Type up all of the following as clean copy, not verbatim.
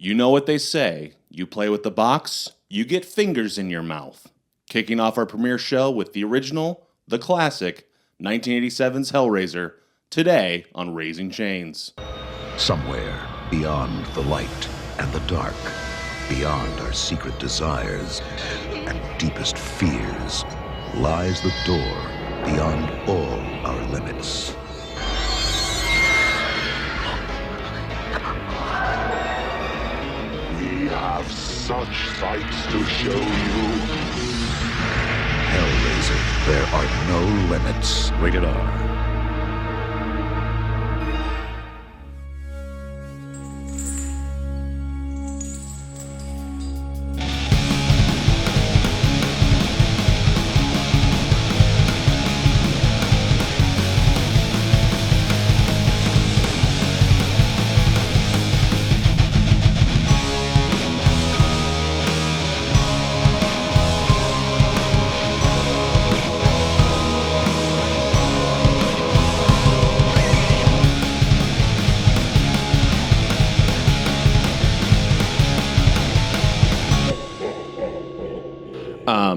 You know what they say. You play with the box, you get fingers in your mouth. Kicking off our premiere show with the original, the classic, 1987's Hellraiser, today on Raising Chains. Somewhere beyond the light and the dark, beyond our secret desires and deepest fears, lies the door beyond all our limits. We have such sights to show you. Hellraiser, there are no limits. Rated R.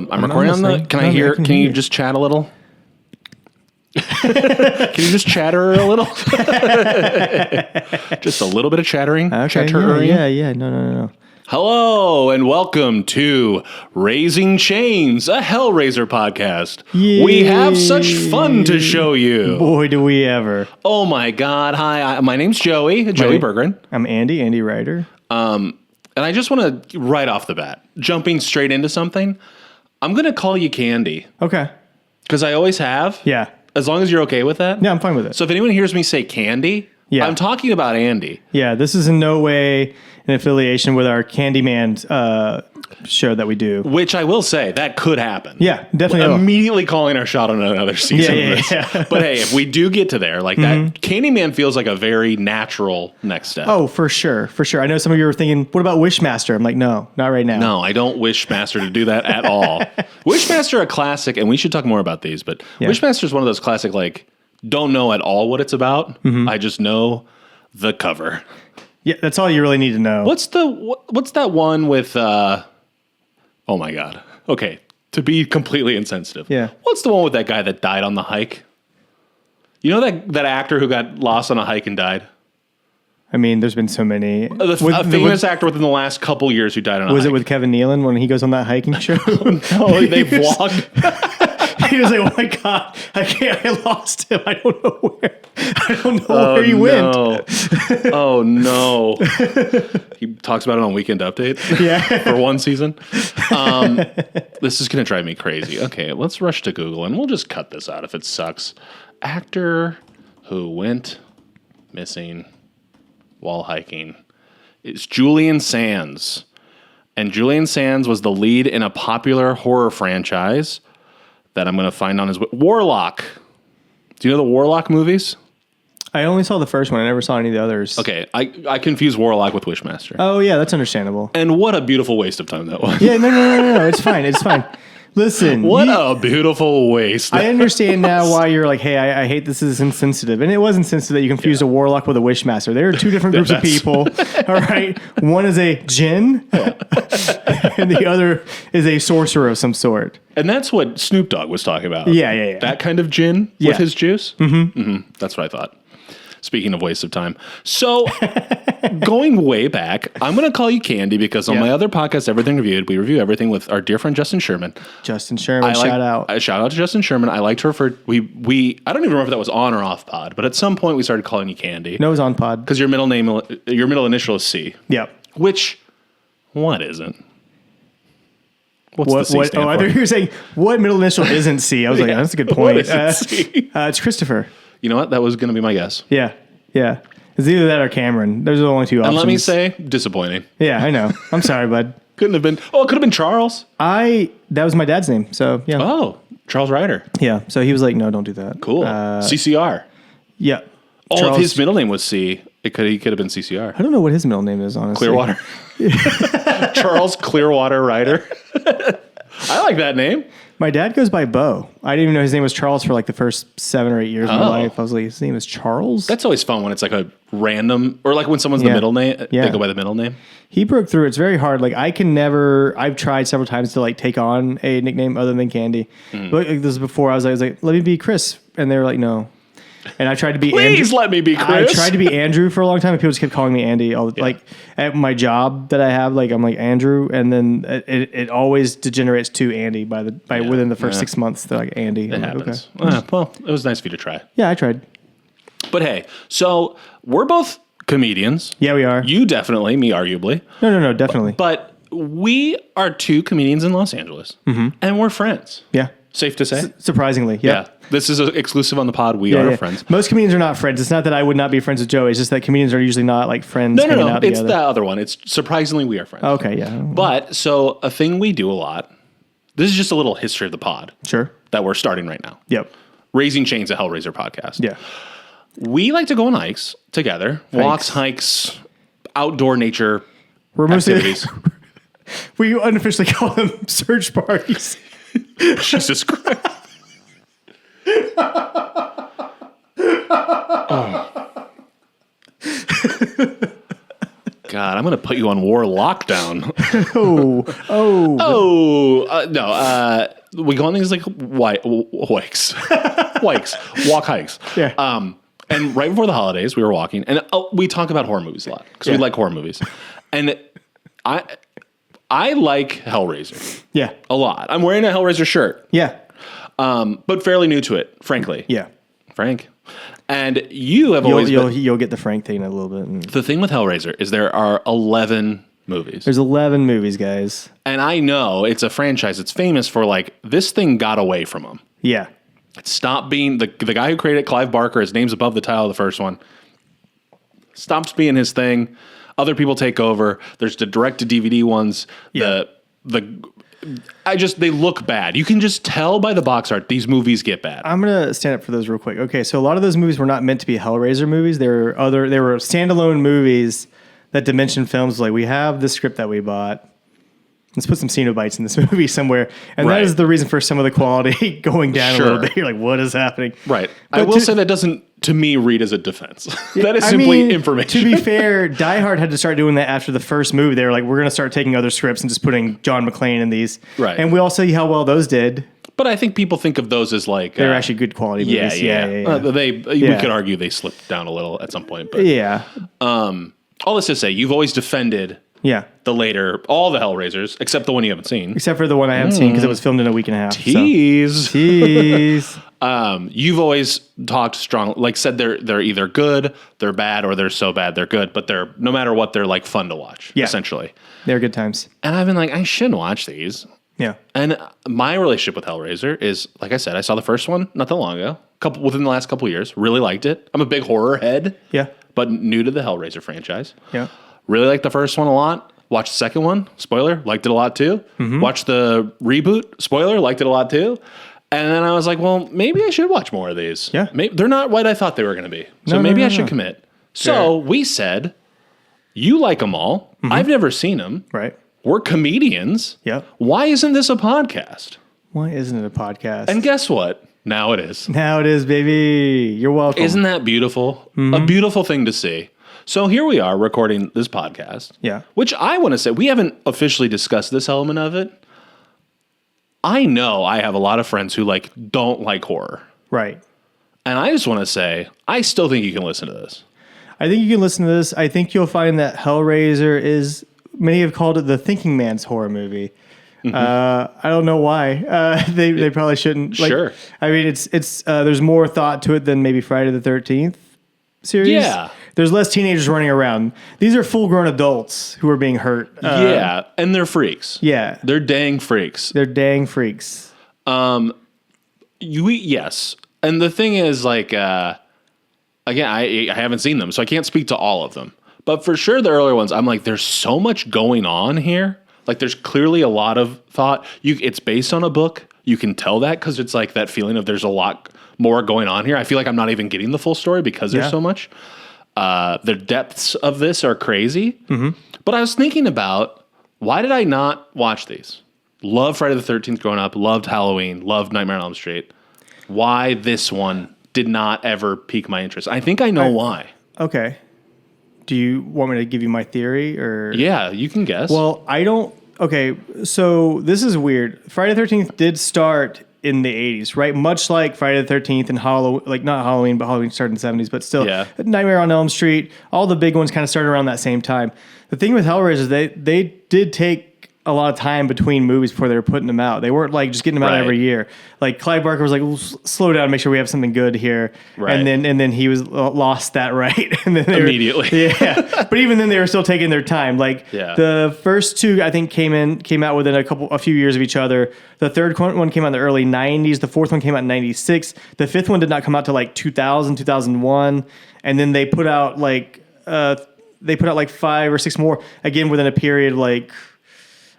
I'm recording on the. Can I hear? Can you just chat a little? Can you just chatter a little? Just a little bit of chattering. Okay, yeah. No. Hello and welcome to Raising Chains, a Hellraiser podcast. Yay. We have such fun to show you. Boy, do we ever. Oh my God. Hi, my name's Joey Berggren. I'm Andy Ryder. And I just want to, right off the bat, jumping straight into something, I'm going to call you Candy. Okay. Because I always have. Yeah. As long as you're okay with that. Yeah, I'm fine with it. So if anyone hears me say Candy, I'm talking about Andy. Yeah, this is in no way an affiliation with our Candyman show that we do. Which I will say, that could happen. Yeah, definitely. Immediately calling our shot on another season of this. Yeah. But hey, if we do get to there, like that, Candyman feels like a very natural next step. Oh, for sure. I know some of you were thinking, what about Wishmaster? I'm like, no, not right now. No, I don't wish Master to do that at all. Wishmaster, a classic, and we should talk more about these, but Wishmaster is one of those classic, like, don't know at all what it's about. I just know the cover. Yeah, that's all you really need to know. What's that one with? Oh my God. Okay, to be completely insensitive. Yeah. What's the one with that guy that died on the hike? You know that actor who got lost on a hike and died? I mean, there's been so many. A famous actor within the last couple years who died on a hike. Was it with Kevin Nealon when he goes on that hiking show? No, they vlogged. He was like, "Oh my God, I lost him. I don't know where he went." Oh no. He talks about it on Weekend Update. Yeah. For one season. This is going to drive me crazy. Okay, let's rush to Google and we'll just cut this out if it sucks. Actor who went missing while hiking is Julian Sands. And Julian Sands was the lead in a popular horror franchise that I'm going to find on his... Warlock. Do you know the Warlock movies? I only saw the first one. I never saw any of the others. Okay, I confuse Warlock with Wishmaster. Oh, yeah, that's understandable. And what a beautiful waste of time that was. Yeah, no. It's fine. Listen. What a beautiful waste. I understand now why you're like, hey, I hate this is insensitive. And it was insensitive that you confused a Warlock with a Wishmaster. There are two different groups of people. All right. One is a djinn, and the other is a sorcerer of some sort. And that's what Snoop Dogg was talking about. Yeah. That kind of djinn with his juice? Mm-hmm. That's what I thought. Speaking of waste of time. So, going way back, I'm going to call you Candy because on my other podcast, Everything Reviewed, we review everything with our dear friend Justin Sherman. Shout out. Shout out to Justin Sherman. I like to refer, I don't even remember if that was on or off pod, but at some point we started calling you Candy. No, it was on pod. Because your middle initial is C. Yep. Which, what isn't? What's the C stand for? I thought you were saying, what middle initial isn't C? I was like, that's a good point. What is C? It's Christopher. You know what? That was going to be my guess. Yeah. It's either that or Cameron. There's only two options. And let me say, disappointing. Yeah, I know. I'm sorry, bud. Couldn't have been. Oh, it could have been Charles. That was my dad's name. So, yeah. Oh, Charles Ryder. Yeah. So he was like, no, don't do that. Cool. CCR. Yeah. Oh, if his middle name was C, he could have been CCR. I don't know what his middle name is, honestly. Clearwater. Charles Clearwater Ryder. I like that name. My dad goes by Bo. I didn't even know his name was Charles for like the first 7 or 8 years of my life. I was like, his name is Charles? That's always fun when it's like a random, or like when someone's the middle name, they go by the middle name. He broke through. It's very hard. Like I've tried several times to like take on a nickname other than Candy. But like, this was before I was like, let me be Chris. And they were like, no. And I tried to be Please let me be Chris. I tried to be Andrew for a long time, and people just kept calling me Andy. Like at my job that I have, like I'm like Andrew, and then it always degenerates to Andy within the first 6 months. They're like Andy. It happens. Okay. Well, it was nice of you to try. Yeah, I tried. But hey, so we're both comedians. Yeah, we are. You definitely, me arguably. No, definitely. But we are two comedians in Los Angeles, and we're friends. Yeah. Safe to say? Surprisingly, yeah. This is exclusive on the pod. We are friends. Most comedians are not friends. It's not that I would not be friends with Joey. It's just that comedians are usually not like friends hanging out it's together. the other one. It's surprisingly we are friends. Okay, yeah. But, so a thing we do a lot, this is just a little history of the pod. Sure. That we're starting right now. Yep. Raising Chains, a Hellraiser podcast. Yeah. We like to go on hikes together. Walks, hikes, outdoor nature activities. We unofficially call them search parties. Jesus Christ. God, I'm going to put you on war lockdown. No. We go on these like hikes. Walk hikes. Yeah. And right before the holidays, we were walking, and we talk about horror movies a lot because we like horror movies. And I like Hellraiser. Yeah. A lot. I'm wearing a Hellraiser shirt. Yeah. But fairly new to it, frankly. Yeah. Frank. And you have always you'll get the Frank thing in a little bit. The thing with Hellraiser is there are 11 movies. There's 11 movies, guys. And I know it's a franchise. It's famous for like, this thing got away from them. Yeah. It stopped being, the guy who created it, Clive Barker, his name's above the title of the first one, stops being his thing. Other people take over. There's the direct-to-DVD ones. Yeah. They look bad. You can just tell by the box art, these movies get bad. I'm going to stand up for those real quick. Okay, so a lot of those movies were not meant to be Hellraiser movies. They were standalone movies that Dimension Films, like, we have this script that we bought. Let's put some cenobites in this movie somewhere. And that is the reason for some of the quality going down a little bit. You're like, what is happening? Right. But I will say that doesn't, to me, read as a defense. That is simply information. To be fair, Die Hard had to start doing that after the first movie. They were like, we're going to start taking other scripts and just putting John McClane in these. Right. And we all see how well those did. But I think people think of those as like... They're actually good quality movies. Yeah. We could argue they slipped down a little at some point. But, all this to say, you've always defended... Yeah. All the Hellraisers, except the one you haven't seen. Except for the one I haven't seen because it was filmed in a week and a half. Tease. Tease. You've always talked strong, like said they're either good, they're bad, or they're so bad they're good, but they're, no matter what, they're like fun to watch, essentially. They're good times. And I've been like, I shouldn't watch these. Yeah. And my relationship with Hellraiser is, like I said, I saw the first one not that long ago, within the last couple of years, really liked it. I'm a big horror head. Yeah. But new to the Hellraiser franchise. Yeah. Really liked the first one a lot. Watched the second one, spoiler, liked it a lot too. Watched the reboot, spoiler, liked it a lot too. And then I was like, well, maybe I should watch more of these. Yeah. They're not what I thought they were going to be. So maybe I should commit. So we said, you like them all. I've never seen them. Right. We're comedians. Yeah. Why isn't this a podcast? Why isn't it a podcast? And guess what? Now it is. Now it is, baby. You're welcome. Isn't that beautiful? A beautiful thing to see. So here we are recording this podcast. Yeah. Which I want to say, we haven't officially discussed this element of it. I know I have a lot of friends who don't like horror. Right. And I just want to say, I still think you can listen to this. I think you can listen to this. I think you'll find that Hellraiser is, many have called it the thinking man's horror movie. I don't know why. They probably shouldn't. Sure. I mean, it's there's more thought to it than maybe Friday the 13th series. Yeah. There's less teenagers running around. These are full-grown adults who are being hurt. Yeah, and they're freaks. Yeah. They're dang freaks. Yes. Yes. And the thing is, again, I haven't seen them, so I can't speak to all of them. But for sure, the earlier ones, I'm like, there's so much going on here. Like, there's clearly a lot of thought. It's based on a book. You can tell that because it's like that feeling of there's a lot more going on here. I feel like I'm not even getting the full story because there's so much. The depths of this are crazy. But I was thinking about, why did I not watch these? Loved Friday the 13th growing up. Loved Halloween. Loved Nightmare on Elm Street. Why this one did not ever pique my interest? I think I know why. Okay. Do you want me to give you my theory or? Yeah, you can guess. Well, I don't. Okay, so this is weird. Friday the 13th did start in the 80s, right? Much like Friday the 13th and Halloween, like not Halloween, but Halloween started in the 70s, but still. Yeah. Nightmare on Elm Street, all the big ones kind of started around that same time. The thing with Hellraiser is they did take a lot of time between movies before they were putting them out. They weren't like just getting them out Right. every year. Like Clive Barker was like, slow down, make sure we have something good here. Right. And then he was lost that right. And then they Immediately. yeah. But even then they were still taking their time. Like the first two I think came out within a few years of each other. The third one came out in the early 90s. The fourth one came out in 96. The fifth one did not come out till like 2000, 2001. And then they put out like 5 or 6 more again within a period of like,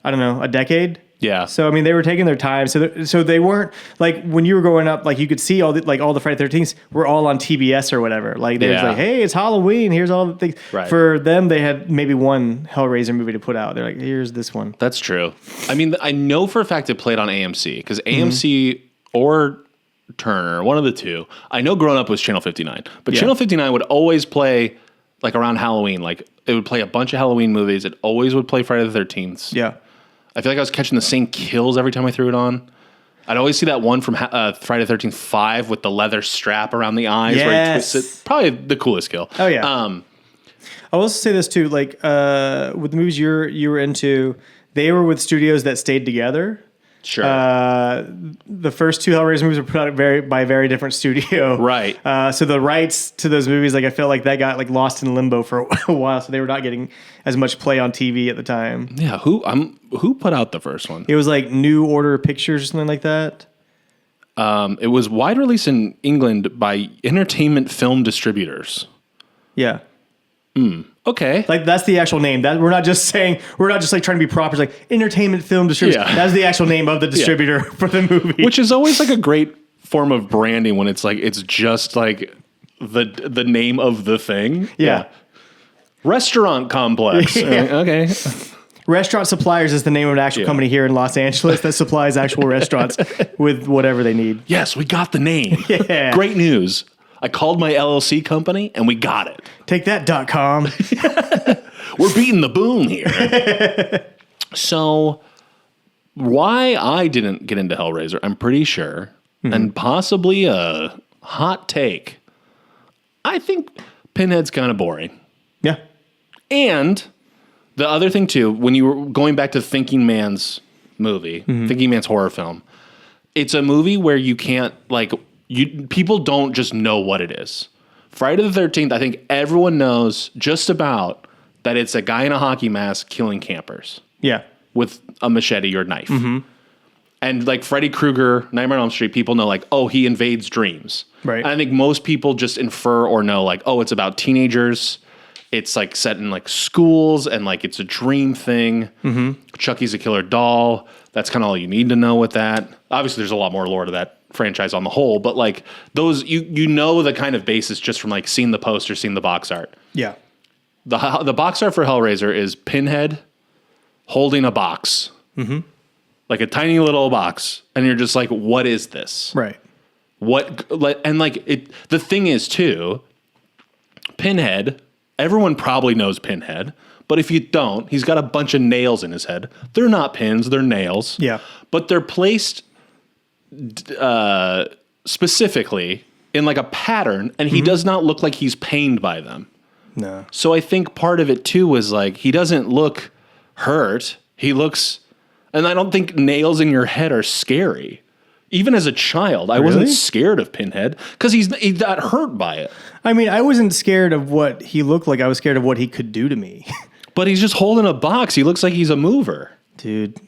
I don't know, a decade. Yeah. So I mean, they were taking their time. So they weren't like when you were growing up, like you could see all the Friday 13th were all on TBS or whatever. Like they was like, hey, it's Halloween. Here's all the things. Right. For them, they had maybe one Hellraiser movie to put out. They're like, here's this one. That's true. I mean, I know for a fact it played on AMC because AMC or Turner, one of the two. I know growing up was Channel 59, but Channel 59 would always play like around Halloween. Like it would play a bunch of Halloween movies. It always would play Friday the 13th. Yeah. I feel like I was catching the same kills every time I threw it on. I'd always see that one from Friday the 13th 5 with the leather strap around the eyes where he twists it. Probably the coolest kill. Oh, yeah. I will also say this, too. Like, with the movies you were into, they were with studios that stayed together. Sure. The first two Hellraiser movies were put out by a very different studio. Right. So the rights to those movies, like I felt like that got like lost in limbo for a while. So they were not getting as much play on TV at the time. Yeah. Who put out the first one? It was like New Order Pictures or something like that. It was wide release in England by Entertainment Film Distributors. Yeah. Okay. Like that's the actual name. That we're not just like trying to be proper. It's like Entertainment Film Distributors. Yeah. That's the actual name of the distributor for the movie. Which is always like a great form of branding when it's like it's just like the name of the thing. Yeah. Restaurant complex. Yeah. Okay. Restaurant Suppliers is the name of an actual company here in Los Angeles that supplies actual restaurants with whatever they need. Yes, we got the name. Yeah. Great news. I called my LLC company and we got it. Take that.com. We're beating the boom here. So, why I didn't get into Hellraiser, I'm pretty sure, and possibly a hot take. I think Pinhead's kind of boring. Yeah. And the other thing, too, when you were going back to Thinking Man's movie, Thinking Man's horror film, it's a movie where you can't, like, people don't just know what it is. Friday the 13th, I think everyone knows just about that it's a guy in a hockey mask killing campers. Yeah. With a machete or knife. And like Freddy Krueger, Nightmare on Elm Street, people know like, oh, he invades dreams. Right. And I think most people just infer or know like, oh, it's about teenagers. It's like set in like schools and like it's a dream thing. Chucky's a killer doll. That's kind of all you need to know with that. Obviously, there's a lot more lore to that franchise on the whole, but like those, you know the kind of basis just from like seeing the poster, seeing the box art. Yeah. The box art for Hellraiser is Pinhead holding a box. Like a tiny little box. And you're just like, what is this? Right. And like the thing is too, Pinhead, everyone probably knows Pinhead, but if you don't, he's got a bunch of nails in his head. They're not pins, they're nails. Yeah. But they're placed specifically in like a pattern, and he does not look like he's pained by them. No. So I think part of it too was like, he doesn't look hurt. He looks, and I don't think nails in your head are scary. Even as a child, I wasn't scared of Pinhead because he got hurt by it. I mean, I wasn't scared of what he looked like. I was scared of what he could do to me. But he's just holding a box. He looks like he's a mover. Dude,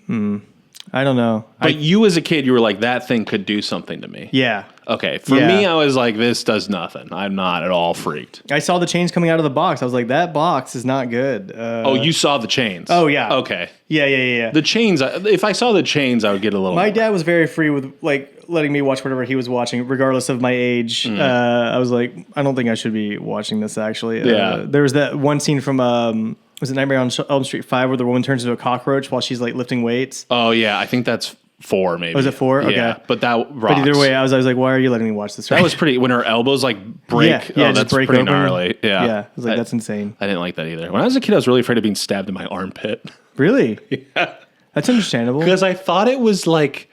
I don't know. But you as a kid, you were like, that thing could do something to me. Yeah. Okay. For me, I was like, this does nothing. I'm not at all freaked. I saw the chains coming out of the box. I was like, that box is not good. Oh, you saw the chains. Oh, yeah. Okay. Yeah. The chains, if I saw the chains, I would get a little My more. dad was very free with like letting me watch whatever he was watching, regardless of my age. I was like, I don't think I should be watching this actually. Yeah. There was that one scene from Was it Nightmare on Elm Street 5 where the woman turns into a cockroach while she's like lifting weights? Oh yeah, I think that's 4 maybe. Was it 4? Okay. Yeah, but that rocks. But either way, I was like, why are you letting me watch this? That was pretty, when her elbows like break. Yeah, That's break pretty open. gnarly. Yeah. Yeah. I was like, that's insane. I didn't like that either. When I was a kid, I was really afraid of being stabbed in my armpit. Really? Yeah. That's understandable. Because I thought it was like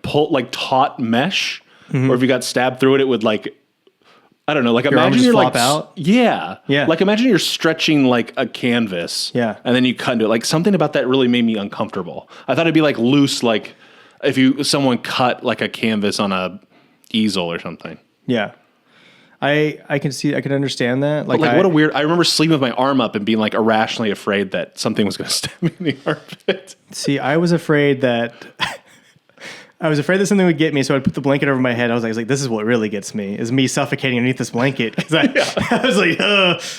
taut mesh, or if you got stabbed through it, it would like, I don't know, like Your arm imagine just you're flop like, out? Yeah. Yeah. Like imagine you're stretching like a canvas. Yeah. And then you cut into it. Like something about that really made me uncomfortable. I thought it'd be like loose, like if someone cut like a canvas on a easel or something. Yeah. I can understand that. Like what a weird, I remember sleeping with my arm up and being like irrationally afraid that something was going to stab me in the armpit. See, I was afraid that something would get me, so I'd put the blanket over my head. I was like, this is what really gets me, is me suffocating underneath this blanket. Because I was like,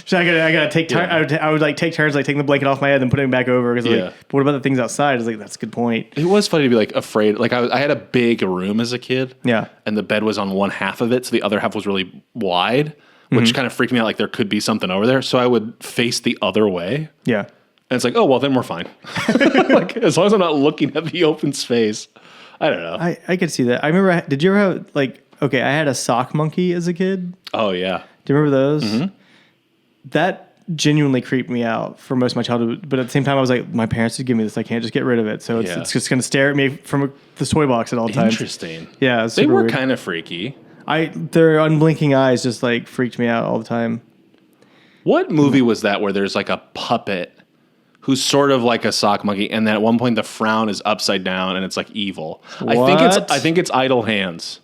so I gotta take turns. I would like take turns, like taking the blanket off my head and putting it back over. Because like, what about the things outside? I was like, that's a good point. It was funny to be like afraid. Like I had a big room as a kid. Yeah. And the bed was on one half of it, so the other half was really wide, which kind of freaked me out. Like there could be something over there, so I would face the other way. Yeah. And it's like, oh well, then we're fine. Like as long as I'm not looking at the open space. I don't know. I could see that. I remember, did you ever have, like, okay, I had a sock monkey as a kid. Oh, yeah. Do you remember those? Mm-hmm. That genuinely creeped me out for most of my childhood. But at the same time, I was like, my parents would give me this. I can't just get rid of it. So it's just going to stare at me from the toy box at all times. Interesting. Yeah. They were kind of freaky. Their unblinking eyes just, like, freaked me out all the time. What movie was that where there's, like, a puppet who's sort of like a sock monkey, and then at one point the frown is upside down and it's like evil? What? I think it's Idle Hands.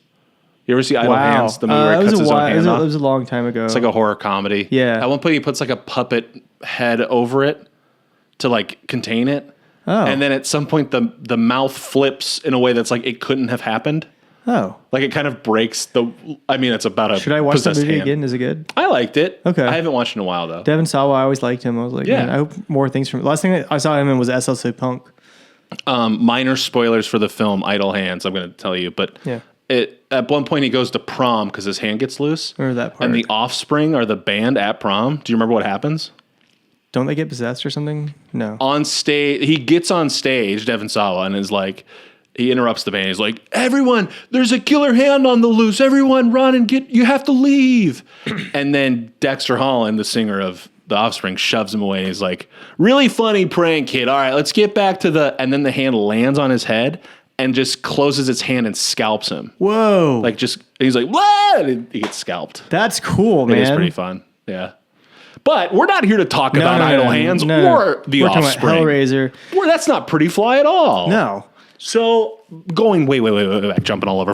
You ever see Idle Hands? The movie where it cuts his own hand off? It was a long time ago. It's like a horror comedy. Yeah. At one point he puts like a puppet head over it to like contain it. Oh. And then at some point the mouth flips in a way that's like it couldn't have happened. Oh. Like it kind of breaks it's about a Should I watch that possessed movie hand. again? Is it good? I liked it. Okay. I haven't watched it in a while though. Devin Sawa, I always liked him. I was like, man, I hope more things from... Last thing I saw him in was SLC Punk. Minor spoilers for the film Idle Hands, I'm going to tell you. But at one point he goes to prom because his hand gets loose. Or that part. And the Offspring are the band at prom. Do you remember what happens? Don't they get possessed or something? No. On stage, he gets on stage, Devin Sawa, and is like... He interrupts the band. He's like, everyone, there's a killer hand on the loose. Everyone run and you have to leave. And then Dexter Holland, the singer of The Offspring, shoves him away. And he's like, really funny prank, kid. All right, let's get back to and then the hand lands on his head and just closes its hand and scalps him. Whoa. He's like, what? And he gets scalped. That's cool, man. It is pretty fun. Yeah. But we're not here to talk about Idle Hands or The Offspring. We're talking about Hellraiser. Well, that's not Pretty Fly at all. No. So going way back, jumping all over.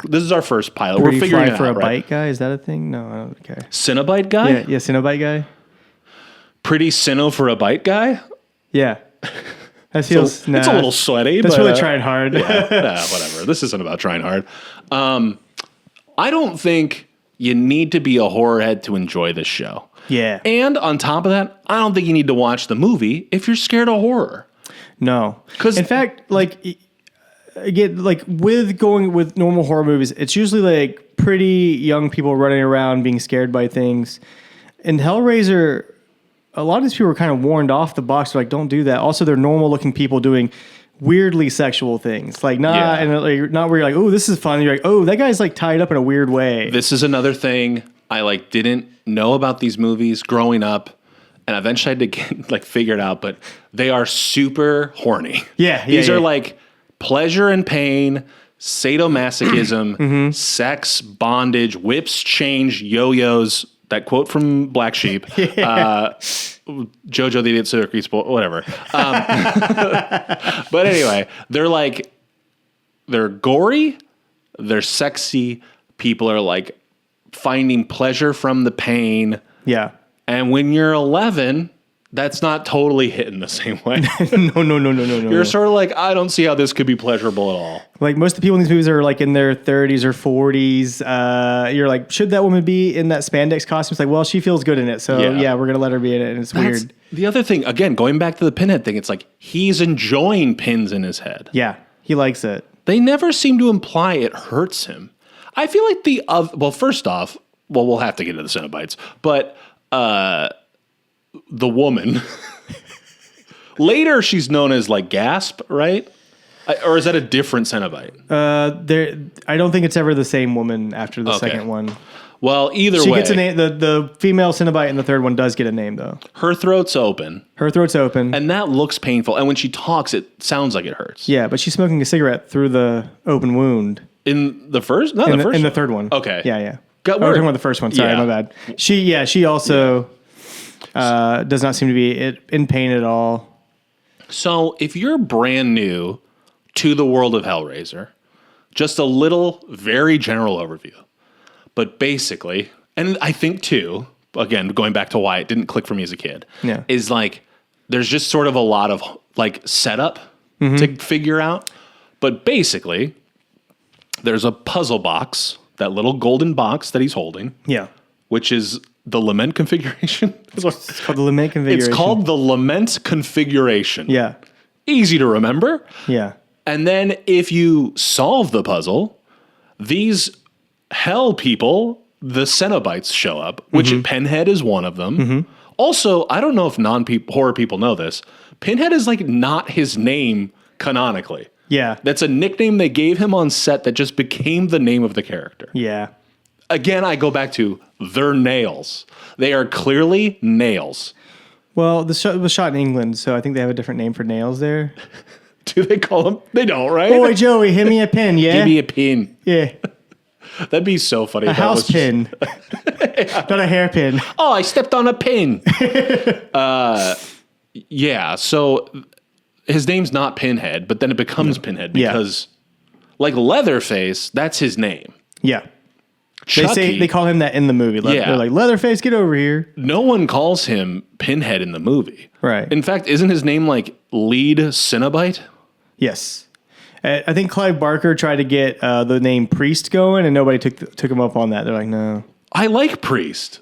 This is our first pilot. Pretty We're figuring Fly it for out, a right? bite guy? Is that a thing? No, I don't care. Cenobite guy? Yeah, Cenobite guy. Pretty Ceno for a bite guy? Yeah. That feels... It's a little sweaty. That's but, really trying hard. Whatever. This isn't about trying hard. I don't think you need to be a horror head to enjoy this show. Yeah. And on top of that, I don't think you need to watch the movie if you're scared of horror. No. 'Cause- in fact, like... Again, like with going with normal horror movies, it's usually like pretty young people running around being scared by things. In Hellraiser, a lot of these people were kind of warned off the box. They're like, don't do that. Also, they're normal looking people doing weirdly sexual things. Like, and like, not where you're like, oh, this is fun. You're like, oh, that guy's like tied up in a weird way. This is another thing I didn't know about these movies growing up. And eventually I had to get figure it out, but they are super horny. Yeah. These are like pleasure and pain, sadomasochism, sex, bondage, whips, change, yo-yos, that quote from Black Sheep, Jojo the Idiot Circus, whatever. But anyway, they're gory, they're sexy, people are finding pleasure from the pain. Yeah. And when you're 11... That's not totally hitting the same way. No. You're sort of like, I don't see how this could be pleasurable at all. Like most of the people in these movies are like in their 30s or 40s. You're like, should that woman be in that spandex costume? It's like, well, she feels good in it. So yeah we're going to let her be in it. And it's weird. The other thing, again, going back to the pinhead thing, it's like he's enjoying pins in his head. Yeah, he likes it. They never seem to imply it hurts him. I feel like first off, we'll have to get into the Cenobites, but... the woman Later, she's known as like Gasp, right? Or is that a different Cenobite? I don't think it's ever the same woman after the second one. Well, either way. She gets a name. The female Cenobite in the third one does get a name, though. Her throat's open. And that looks painful. And when she talks, it sounds like it hurts. Yeah, but she's smoking a cigarette through the open wound. In the first? No, in first in the third one. Okay. Yeah. Got we're talking about the first one. Sorry, my bad. She also does not seem to be in pain at all. So if you're brand new to the world of Hellraiser, just a little, very general overview. But basically, and I think too, again, going back to why it didn't click for me as a kid, is like there's just sort of a lot of like setup to figure out. But basically, there's a puzzle box, that little golden box that he's holding. Yeah. Which is the lament configuration. It's called the lament configuration. It's called the lament configuration. Yeah. Easy to remember. Yeah. And then if you solve the puzzle, these hell people, the cenobites, show up, which Pinhead is one of them. Also, I don't know if horror people know this. Pinhead is like not his name canonically. Yeah. That's a nickname they gave him on set that just became the name of the character. Yeah. Again, I go back to their nails. They are clearly nails. Well, the show was shot in England, so I think they have a different name for nails there. Do they call them? They don't, right? Boy, Joey, hit me a pin, yeah? Give me a pin. Yeah. That'd be so funny. A house pin. Not a hairpin. Oh, I stepped on a pin. Yeah, so his name's not Pinhead, but then it becomes Pinhead because, like Leatherface, that's his name. Yeah. Chucky, they call him that in the movie. They're like, Leatherface, get over here. No one calls him Pinhead in the movie. Right. In fact, isn't his name like Lead Cenobite? Yes. I think Clive Barker tried to get the name Priest going, and nobody took him up on that. They're like, no. I like Priest.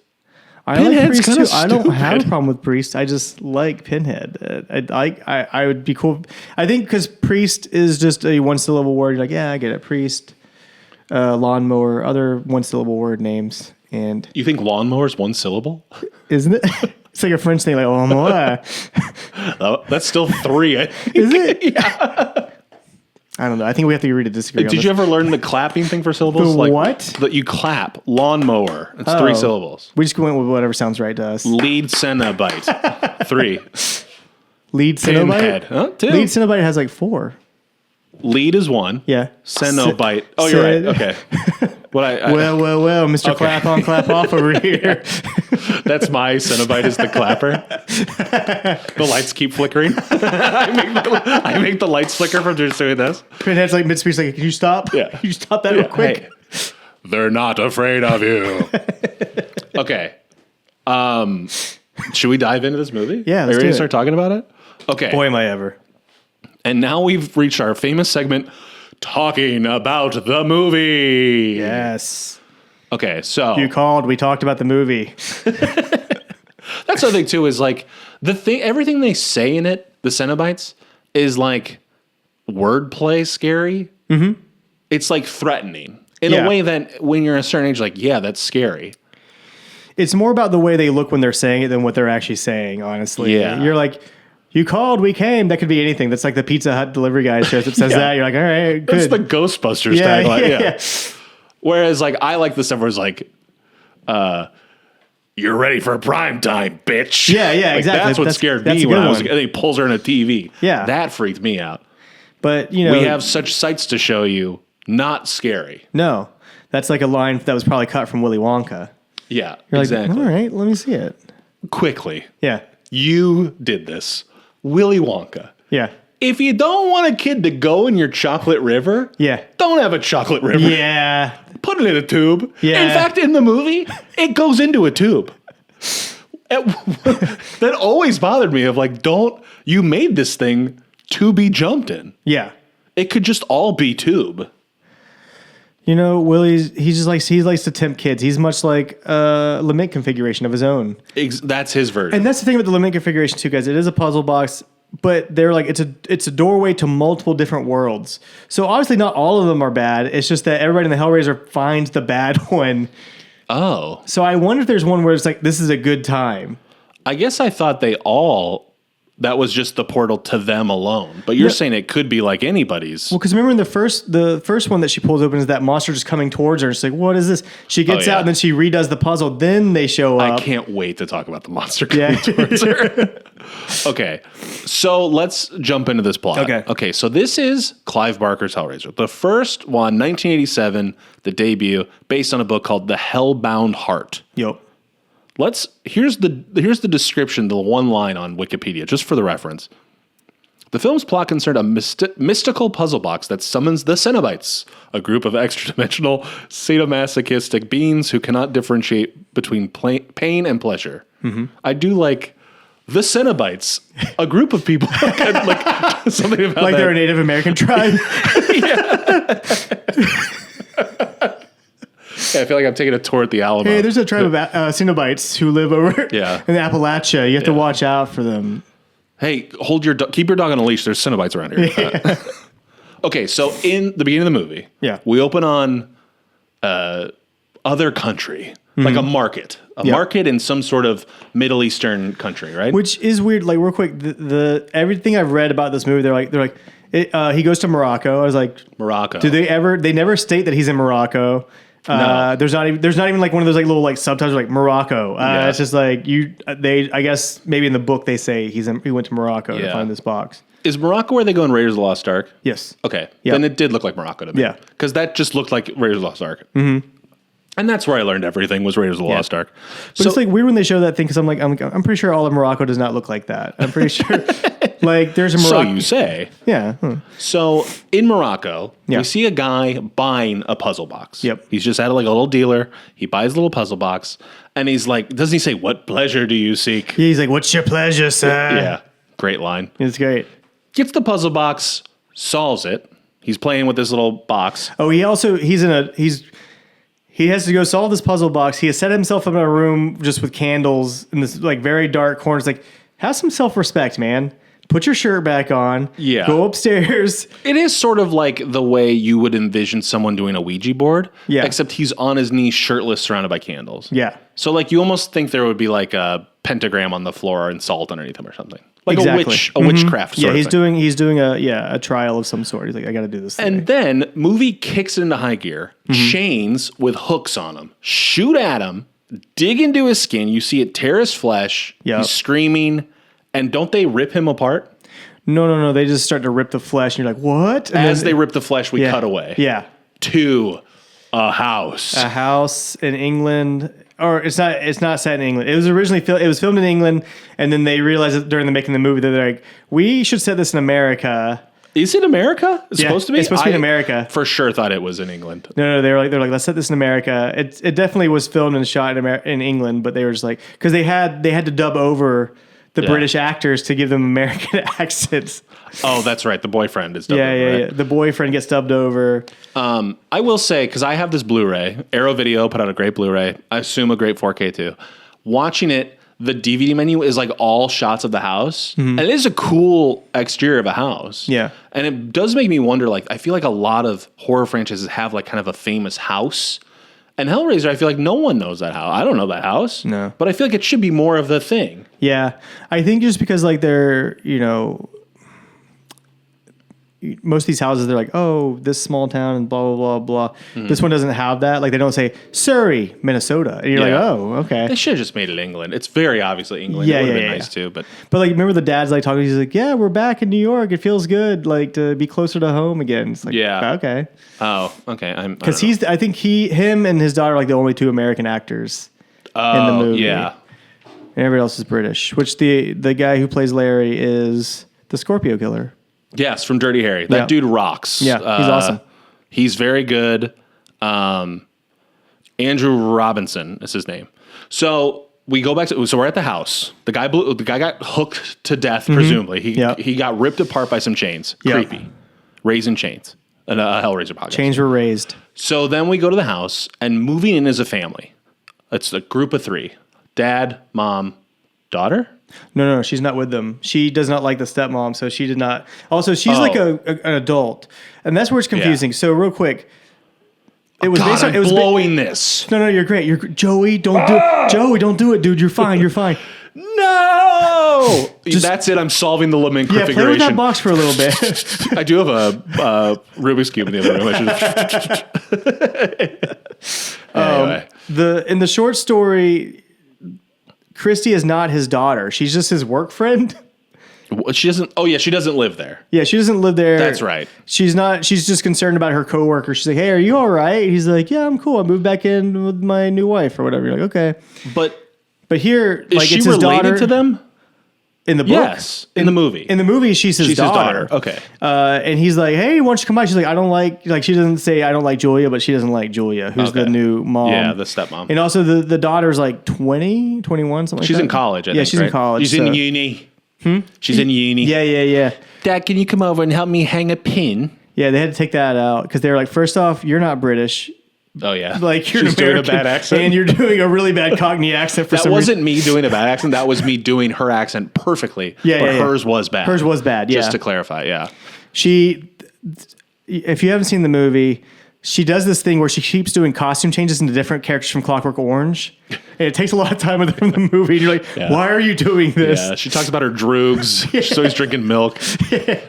I like Priest too. I don't have a problem with Priest. I just like Pinhead. I would be cool. I think because Priest is just a one syllable word. You're like, yeah, I get it. Priest, lawnmower, other one syllable word names. And you think lawnmower is one syllable? Isn't it? It's like a French thing, like lawnmower. That's still three. Is it? Yeah. I don't know. I think we have to agree to disagree. Did you ever learn the clapping thing for syllables? The what? That you clap. Lawnmower. It's 3 syllables. We just went with whatever sounds right to us. Lead Cenobite. 3. Lead Cenobite? Pinhead. Huh? 2. Lead Cenobite has like 4. Lead is 1. Yeah. Cenobite. Oh, you're right. Okay. Well, Mr. Okay. Clap on, clap off over here. That's my Cenobite is the clapper. The lights keep flickering. I make the lights flicker from just doing this. Pinhead's like mid-speech, like, can you stop? Yeah. Can you stop that real quick? Hey, they're not afraid of you. Okay. Should we dive into this movie? Yeah, Are you ready to start talking about it? Okay. Boy, am I ever. And now we've reached our famous segment, Talking About the Movie. Yes. Okay, so you called. We talked about the movie. That's the other thing too. Is like everything they say in it, the Cenobites, is like wordplay scary. Mm-hmm. It's like threatening in a way that when you're a certain age, like that's scary. It's more about the way they look when they're saying it than what they're actually saying. Honestly, you're like. You called, we came. That could be anything. That's like the Pizza Hut delivery guy shirt that says that. You're like, all right, good. That's the Ghostbusters tagline. Yeah. Whereas, like, I like the stuff where it's like, you're ready for prime time, bitch. Yeah, like, exactly. That's what scared me when I was. And he pulls her in a TV. Yeah, that freaked me out. But we have such sights to show you. Not scary. No, that's like a line that was probably cut from Willy Wonka. Yeah, you're exactly. Like, all right, let me see it quickly. Yeah, you did this. Willy Wonka. Yeah. If you don't want a kid to go in your chocolate river, don't have a chocolate river. Yeah. Put it in a tube. Yeah. In fact, in the movie, it goes into a tube. That always bothered me of like, you made this thing to be jumped in. Yeah. It could just all be tube. You know, he likes to tempt kids. He's much like a lament configuration of his own. That's his version. And that's the thing with the lament configuration too, guys. It is a puzzle box, but they're like it's a doorway to multiple different worlds. So obviously not all of them are bad. It's just that everybody in the Hellraiser finds the bad one. Oh. So I wonder if there's one where it's like this is a good time. I guess I thought they all that was just the portal to them alone. But you're saying it could be like anybody's. Well, because remember in the first one that she pulls open is that monster just coming towards her. It's like, what is this? She gets out and then she redoes the puzzle. Then they show up. I can't wait to talk about the monster coming towards her. Okay, so let's jump into this plot. Okay, so this is Clive Barker's Hellraiser. The first one, 1987, the debut, based on a book called The Hellbound Heart. Yep. Here's the description, the one line on Wikipedia, just for the reference. The film's plot concerned a mystical puzzle box that summons the cenobites, a group of extra-dimensional sadomasochistic beings who cannot differentiate between pain and pleasure. Mm-hmm. I do like the cenobites, a group of people, like something about like that. they're a Native American tribe. Yeah, I feel like I'm taking a tour at the Alamo. Hey, there's a tribe of cenobites who live over in Appalachia. You have to watch out for them. Hey, keep your dog on a leash. There's cenobites around here. Okay, so in the beginning of the movie, we open on other country, like a market. Market in some sort of Middle Eastern country, right? Which is weird. Like, real quick, the everything I've read about this movie, they're like, he goes to Morocco. I was like, Morocco. They never state that he's in Morocco. No. There's not even like one of those like little like subtitles like Morocco. It's just like I guess maybe in the book they say he went to Morocco to find this box. Is Morocco where they go in Raiders of the Lost Ark? Yes. Okay. Yep. Then it did look like Morocco to me. Yeah. Because that just looked like Raiders of the Lost Ark. Mm-hmm. And that's where I learned everything was Raiders of the Lost Ark. But it's like weird when they show that thing because I'm pretty sure all of Morocco does not look like that. I'm pretty sure like there's a Morocco. So you say. Yeah. So in Morocco, we see a guy buying a puzzle box. Yep. He's just at like a little dealer. He buys a little puzzle box and he's like, doesn't he say, what pleasure do you seek? Yeah, he's like, what's your pleasure, sir? Yeah. Great line. It's great. Gets the puzzle box, solves it. He's playing with this little box. Oh, he has to go solve this puzzle box. He has set himself up in a room just with candles in this like very dark corner. It's like, have some self-respect, man. Put your shirt back on. Yeah. Go upstairs. It is sort of like the way you would envision someone doing a Ouija board. Yeah. Except he's on his knees, shirtless, surrounded by candles. Yeah. So like you almost think there would be like a pentagram on the floor and salt underneath him or something. Like a witchcraft sort of thing. He's doing a trial of some sort. He's like, I got to do this thing. And then movie kicks it into high gear. Chains with hooks on him. Shoot at him. Dig into his skin. You see it tear his flesh. Yep. He's screaming. And don't they rip him apart? No. They just start to rip the flesh. And you're like, what? And as they rip the flesh, we cut away. Yeah. To a house. A house in England. Or it's not set in England. It was originally filmed in England, and then they realized that during the making of the movie that they're like, we should set this in America. Is it America? It's supposed to be? It's supposed to be in America. For sure thought it was in England. No, they're like, let's set this in America. It definitely was filmed and shot in England, but they were just like, because they had to dub over the British actors to give them American accents. Oh, that's right. The boyfriend is dubbed over. Yeah. The boyfriend gets dubbed over. I will say, because I have this Blu-ray, Arrow Video put out a great Blu-ray. I assume a great 4K too. Watching it, the DVD menu is like all shots of the house. Mm-hmm. And it is a cool exterior of a house. Yeah. And it does make me wonder, like, I feel like a lot of horror franchises have like kind of a famous house. And Hellraiser, I feel like no one knows that house. I don't know that house. No. But I feel like it should be more of the thing. Yeah. I think just because like they're, most of these houses, they're like, oh, this small town and blah, blah, blah, blah. Mm-hmm. This one doesn't have that. Like, they don't say Surrey, Minnesota. And you're like, oh, okay. They should have just made it England. It's very obviously England. It would have been nice too. But like, remember the dad's like talking, he's like, yeah, we're back in New York. It feels good, like, to be closer to home again. It's like, okay. Oh, okay. Because I think him and his daughter are like the only two American actors in the movie. Yeah. And everybody else is British, which the guy who plays Larry is the Scorpio Killer. Yes, from Dirty Harry. That dude rocks. Yeah, he's awesome. He's very good. Andrew Robinson is his name. So we go back to, so we're at the house. The guy got hooked to death, presumably. He got ripped apart by some chains. Creepy. Raising chains. A Hellraiser podcast. Chains were raised. So then we go to the house, and moving in is a family. It's a group of three. Dad, mom, daughter? No, she's not with them. She does not like the stepmom, so she did not. Also, she's like an adult, and that's where it's confusing. Yeah. So, real quick, it was based on. It was blowing this. No, you're great. Joey, don't do it, dude. You're fine. You're fine. No. Oh, that's it. I'm solving the lemon Yeah, configuration. play with that box for a little bit. I do have a Rubik's Cube in the other room. Anyway. In the short story, Kirsty is not his daughter. She's just his work friend. She doesn't. Oh, yeah. She doesn't live there. Yeah, she doesn't live there. That's right. She's not. She's just concerned about her coworker. She's like, "Hey, are you all right?" He's like, "Yeah, I'm cool. I moved back in with my new wife or whatever." You're like, "Okay." But here, Is like, she it's his related daughter to them? in the book. Yes, in the movie. In the movie, she's his daughter. Okay. And he's like, "Hey, why don't you come by?" She's like, "I don't like." Like, she doesn't say, "I don't like Julia," but she doesn't like Julia, who's the new mom. Yeah, the stepmom. And also, the daughter's like 20, 21, something like that. She's in college. I think, she's in college. She's in uni. She's in uni. Yeah. Dad, can you come over and help me hang a pin? Yeah, they had to take that out because they were like, first off, you're not British. Oh, yeah. Like, you're She's an American, doing a bad accent. and you're doing a really bad Cockney accent for That some reason. wasn't me doing a bad accent. That was me doing her accent perfectly. Yeah, but yeah. hers was bad. Hers was bad, yeah. Just to clarify, yeah. If you haven't seen the movie, she does this thing where she keeps doing costume changes into different characters from Clockwork Orange. And it takes a lot of time with from the movie. And you're like, why are you doing this? Yeah, she talks about her droogs. She's always drinking milk.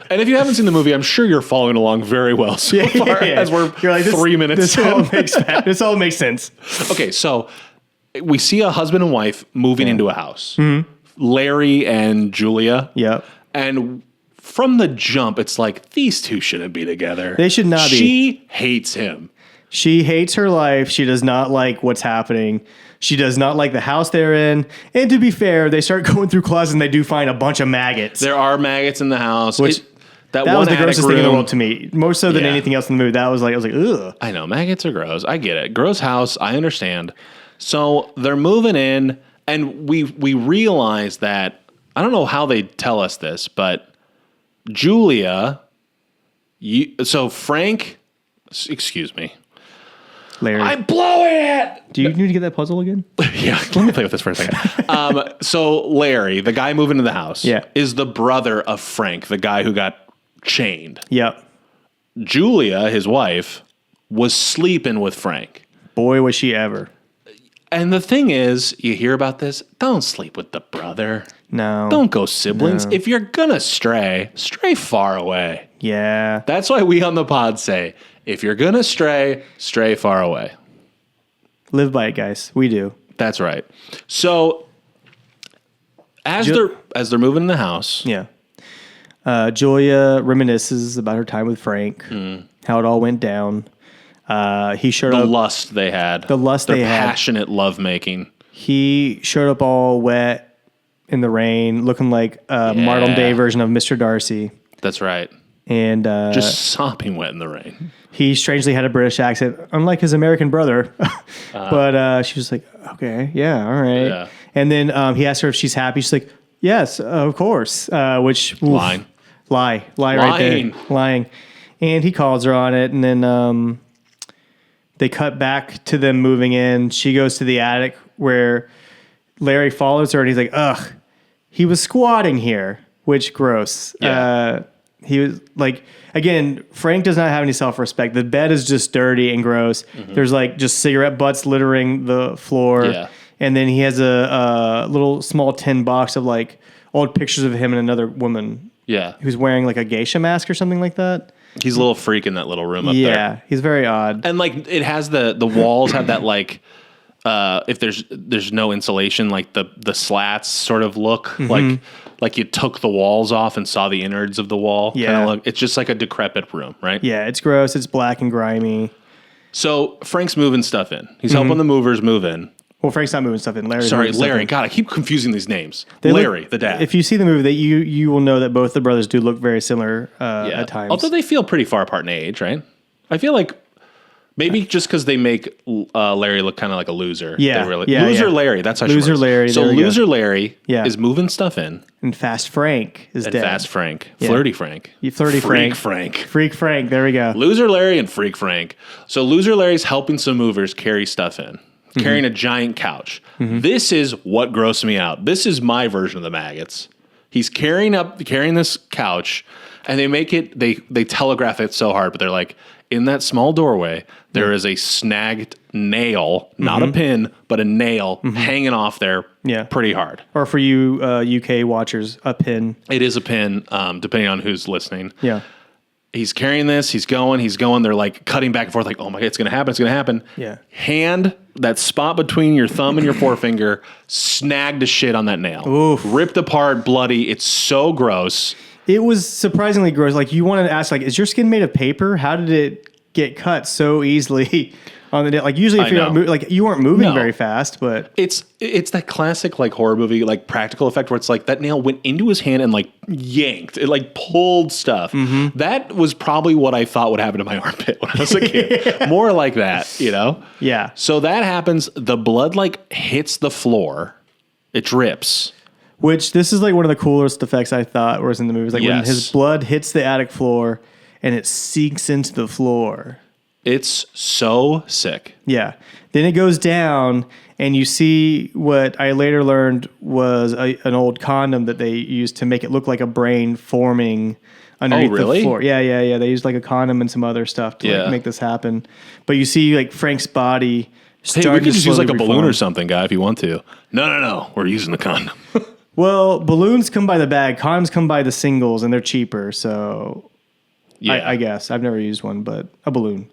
And if you haven't seen the movie, I'm sure you're following along very well so far as we're like, 3 minutes in. This all makes sense. Okay, so we see a husband and wife moving into a house. Mm-hmm. Larry and Julia. Yep. And from the jump, it's like, these two shouldn't be together. They should not be. She hates him. She hates her life. She does not like what's happening. She does not like the house they're in. And to be fair, they start going through closets and they do find a bunch of maggots. There are maggots in the house. Which that was the grossest thing in the world to me. More so than anything else in the movie. I was like, ugh. I know, maggots are gross. I get it. Gross house. I understand. So they're moving in, and we realize that, I don't know how they tell us this, but Julia, so Frank, excuse me. Larry. I'm blowing it! Do you need to get that puzzle again? Yeah, let me play with this for a second. So Larry, the guy moving into the house, is the brother of Frank, the guy who got chained. Yep. Julia, his wife, was sleeping with Frank. Boy, was she ever. And the thing is, you hear about this, don't sleep with the brother. No. Don't go siblings. No. If you're gonna stray far away. Yeah. That's why we on the pod say, if you're gonna stray far away. Live by it, guys. We do. That's right. So as they're moving in the house. Yeah. Julia reminisces about her time with Frank, how it all went down. He showed up. The lust they had. Their passionate lovemaking. He showed up all wet in the rain, looking like a modern day version of Mr. Darcy. That's right. And just sopping wet in the rain. He strangely had a British accent, unlike his American brother. But she was like, okay, yeah, all right. Yeah. And then he asked her if she's happy. She's like, yes, of course. Which Lying. Lie right there. Lying. And he calls her on it, and then they cut back to them moving in. She goes to the attic where Larry follows her, and he's like, ugh, he was squatting here, which gross. Yeah. He was like, again, Frank does not have any self-respect. The bed is just dirty and gross. Mm-hmm. There's like just cigarette butts littering the floor. Yeah. And then he has a little small tin box of like old pictures of him and another woman. Yeah. Who's wearing like a geisha mask or something like that. He's a little freak in that little room up there. Yeah, he's very odd. And like it has the walls have that like if there's no insulation, like the slats sort of look like you took the walls off and saw the innards of the wall. Yeah, it's just like a decrepit room, right? Yeah, it's gross. It's black and grimy. So Frank's moving stuff in. He's helping the movers move in. Well, Frank's not moving stuff in. Larry. God, I keep confusing these names. Larry, the dad. If you see the movie, that you will know that both the brothers do look very similar at times. Although they feel pretty far apart in age, right? I feel like maybe just because they make Larry look kind of like a loser. Yeah. Loser Larry. That's how Loser Larry. So Loser Larry is moving stuff in. And Fast Frank is dead. Fast Frank. Yeah. Flirty Frank. Freak Frank. There we go. Loser Larry and Freak Frank. So Loser Larry's helping some movers carry stuff in. Carrying a giant couch. This is what grossed me out. This is my version of the maggots. He's carrying this couch, and they make it. They telegraph it so hard, but they're like, in that small doorway, there is a snagged nail, not a pin, but a nail hanging off there pretty hard. Or for you UK watchers, a pin. It is a pin, depending on who's listening. Yeah. He's carrying this. He's going. They're like cutting back and forth like, oh my God, it's going to happen. It's going to happen. Yeah. Hand, that spot between your thumb and your forefinger, snagged a shit on that nail. Oof. Ripped apart, bloody. It's so gross. It was surprisingly gross. Like, you wanted to ask, like, is your skin made of paper? How did it get cut so easily on the day? Like, usually if you're like, you weren't moving very fast, but it's that classic like horror movie like practical effect where it's like that nail went into his hand and like yanked. It like pulled stuff. That was probably what I thought would happen to my armpit when I was a kid. More like that, you know? Yeah. So that happens. The blood like hits the floor. It drips. Which, this is like one of the coolest effects I thought was in the movie. Like when his blood hits the attic floor and it sinks into the floor. It's so sick. Yeah. Then it goes down and you see what I later learned was an old condom that they used to make it look like a brain forming underneath the floor. Yeah. They used like a condom and some other stuff to like make this happen. But you see like Frank's body Hey, we could just use like a balloon or something, guy, if you want to. No. We're using the condom. Well, balloons come by the bag. Condoms come by the singles, and they're cheaper. So, I guess I've never used one, but a balloon.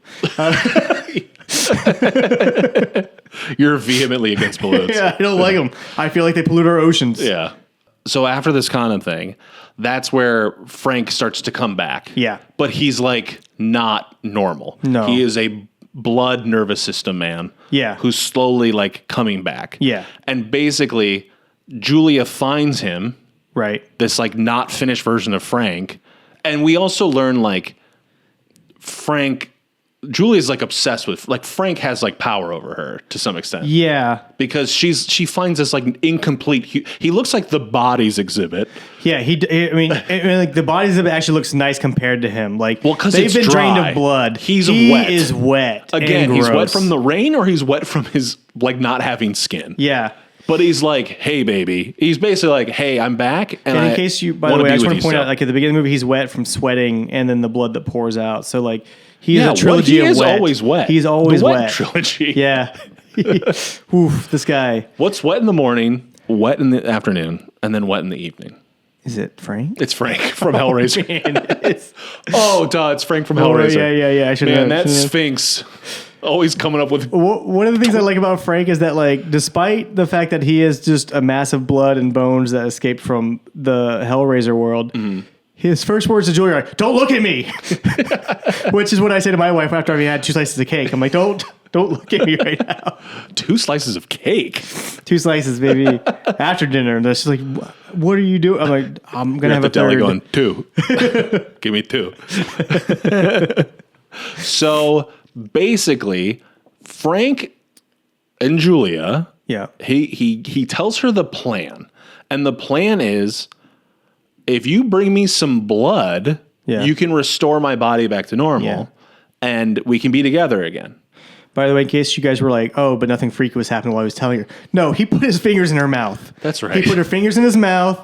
You're vehemently against balloons. Yeah, I don't like them. I feel like they pollute our oceans. Yeah. So after this condom thing, that's where Frank starts to come back. Yeah. But he's like not normal. No. He is a blood nervous system man. Yeah. Who's slowly like coming back. Yeah. And basically, Julia finds him. Right. This like not finished version of Frank. And we also learn like Julia's like obsessed with, like Frank has like power over her to some extent. Yeah. Because she finds this like incomplete, he looks like the bodies exhibit. Yeah. I mean, like the bodies of it actually looks nice compared to him. Like, well, because they've been dry. drained of blood. He wet. Is wet. Again, and he's wet gross. from the rain or he's wet from his like not having skin. Yeah. But he's like, hey, baby. He's basically like, hey, I'm back. And in case you, by the way, I just want to point out, like at the beginning of the movie, he's wet from sweating and then the blood that pours out. So like, he is a trilogy of wet. Always wet. He's always the wet. Trilogy. Yeah. Oof, this guy. What's wet in the morning, wet in the afternoon, and then wet in the evening? Is it Frank? It's Frank from Hellraiser. It's Frank from Hellraiser. Yeah. I should know. That Sphinx. Always coming up with... One of the things I like about Frank is that, like, despite the fact that he is just a mass of blood and bones that escaped from the Hellraiser world, his first words to Julia are, "Don't look at me!" Which is what I say to my wife after I've had 2 slices of cake. I'm like, don't look at me right now. 2 slices of cake? 2 slices, baby, after dinner. And she's like, what are you doing? I'm like, I'm going to have a third. Going, 2. Give me 2. So... basically, Frank and Julia, he tells her the plan. And the plan is, if you bring me some blood, you can restore my body back to normal, and we can be together again. By the way, in case you guys were like, oh, but nothing freaky was happening while I was telling her. No, he put his fingers in her mouth. That's right. He put her fingers in his mouth,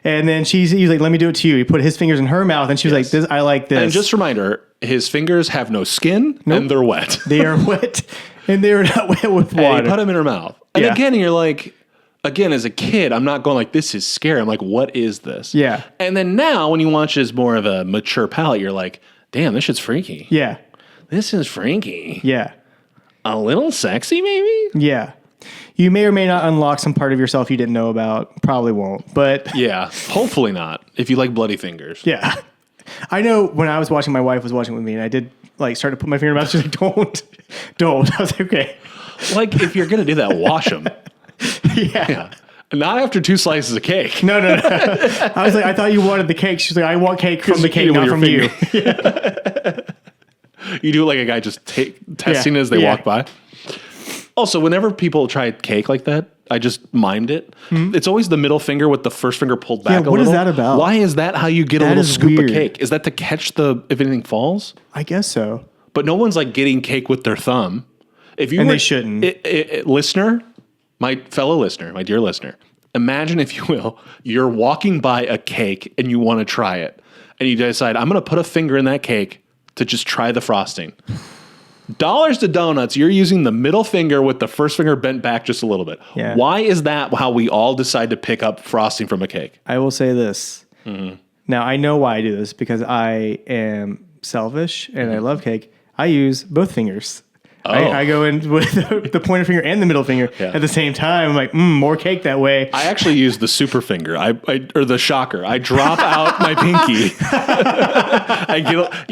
and then he's like, let me do it to you. He put his fingers in her mouth, and she was like, "This, I like this." And just a reminder, his fingers have no skin, and they're wet. They are wet, and they are not wet with water. And he put them in her mouth. And again, you're like, as a kid, I'm not going like, this is scary. I'm like, what is this? Yeah. And then now, when you watch as more of a mature palate, you're like, damn, this shit's freaky. Yeah. This is freaky. Yeah. A little sexy, maybe? Yeah. You may or may not unlock some part of yourself you didn't know about. Probably won't, but... yeah, hopefully not, if you like bloody fingers. Yeah. I know when I was watching, my wife was watching with me, and I did like start to put my finger in my mouth. She's like, don't. I was like, okay. Like, if you're going to do that, wash them. Yeah. Not after 2 slices of cake. No. I was like, I thought you wanted the cake. She's like, I want cake from the cake, not from you. You do it like a guy just testing as they walk by. Also, whenever people try cake like that, I just mimed it. It's always the middle finger with the first finger pulled back a little. What is that about? Why is that how you get a little scoop of cake? Is that to catch if anything falls? I guess so. But no one's like getting cake with their thumb. They shouldn't. Listener, my fellow listener, my dear listener, imagine, if you will, you're walking by a cake and you want to try it. And you decide, I'm going to put a finger in that cake to just try the frosting. Dollars to donuts, you're using the middle finger with the first finger bent back just a little bit. Yeah. Why is that how we all decide to pick up frosting from a cake? I will say this. Now, I know why I do this because I am selfish and I love cake. I use both fingers. I go in with the pointer finger and the middle finger at the same time. I'm like, more cake that way. I actually use the super finger, or the shocker. I drop out my pinky.